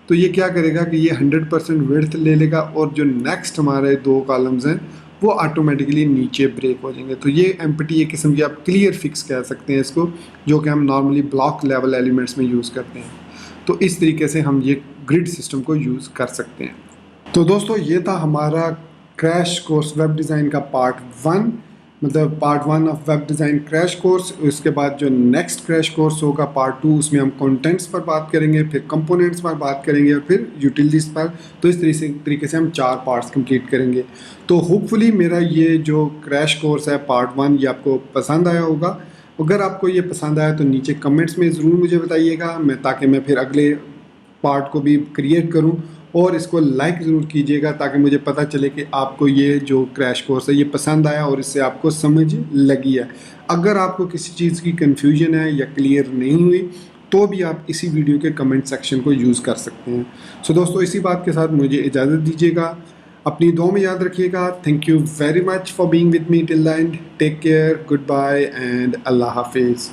तो ये क्या करेगा कि ये 100% विड्थ ले लेगा और जो नेक्स्ट हमारे 2 कॉलम्स हैं वो ऑटोमेटिकली नीचे ब्रेक हो जाएंगे। तो ये एम्प्टी एक किस्म की आप क्लियर फिक्स कह सकते हैं इसको, जो कि हम नॉर्मली ब्लॉक लेवल एलिमेंट्स में यूज़ करते हैं। तो इस तरीके से हम ये ग्रिड सिस्टम को यूज़ कर सकते हैं। तो दोस्तों ये था हमारा क्रैश कोर्स वेब डिज़ाइन का पार्ट 1, मतलब part 1 of web design crash course. उसके बाद जो नेक्स्ट क्रैश कोर्स होगा पार्ट 2, उसमें हम कंटेंट्स पर बात करेंगे, फिर कंपोनेंट्स पर बात करेंगे और फिर यूटिलिटीज़ पर। तो इस तरीके से हम 4 पार्ट्स कंप्लीट करेंगे। तो होपफुली मेरा ये जो क्रैश कोर्स है पार्ट 1 ये आपको पसंद आया होगा। अगर आपको ये पसंद आया तो नीचे कमेंट्स में ज़रूर मुझे बताइएगा, ताकि मैं फिर अगले पार्ट को भी क्रिएट करूं, और इसको लाइक ज़रूर कीजिएगा ताकि मुझे पता चले कि आपको ये जो क्रैश कोर्स है ये पसंद आया और इससे आपको समझ लगी है। अगर आपको किसी चीज़ की कन्फ्यूजन है या क्लियर नहीं हुई तो भी आप इसी वीडियो के कमेंट सेक्शन को यूज़ कर सकते हैं। सो दोस्तों इसी बात के साथ मुझे इजाज़त दीजिएगा, अपनी दुआ में याद रखिएगा। Thank you very much for being with me till the end. Take care, good bye and अल्लाह हाफिज़।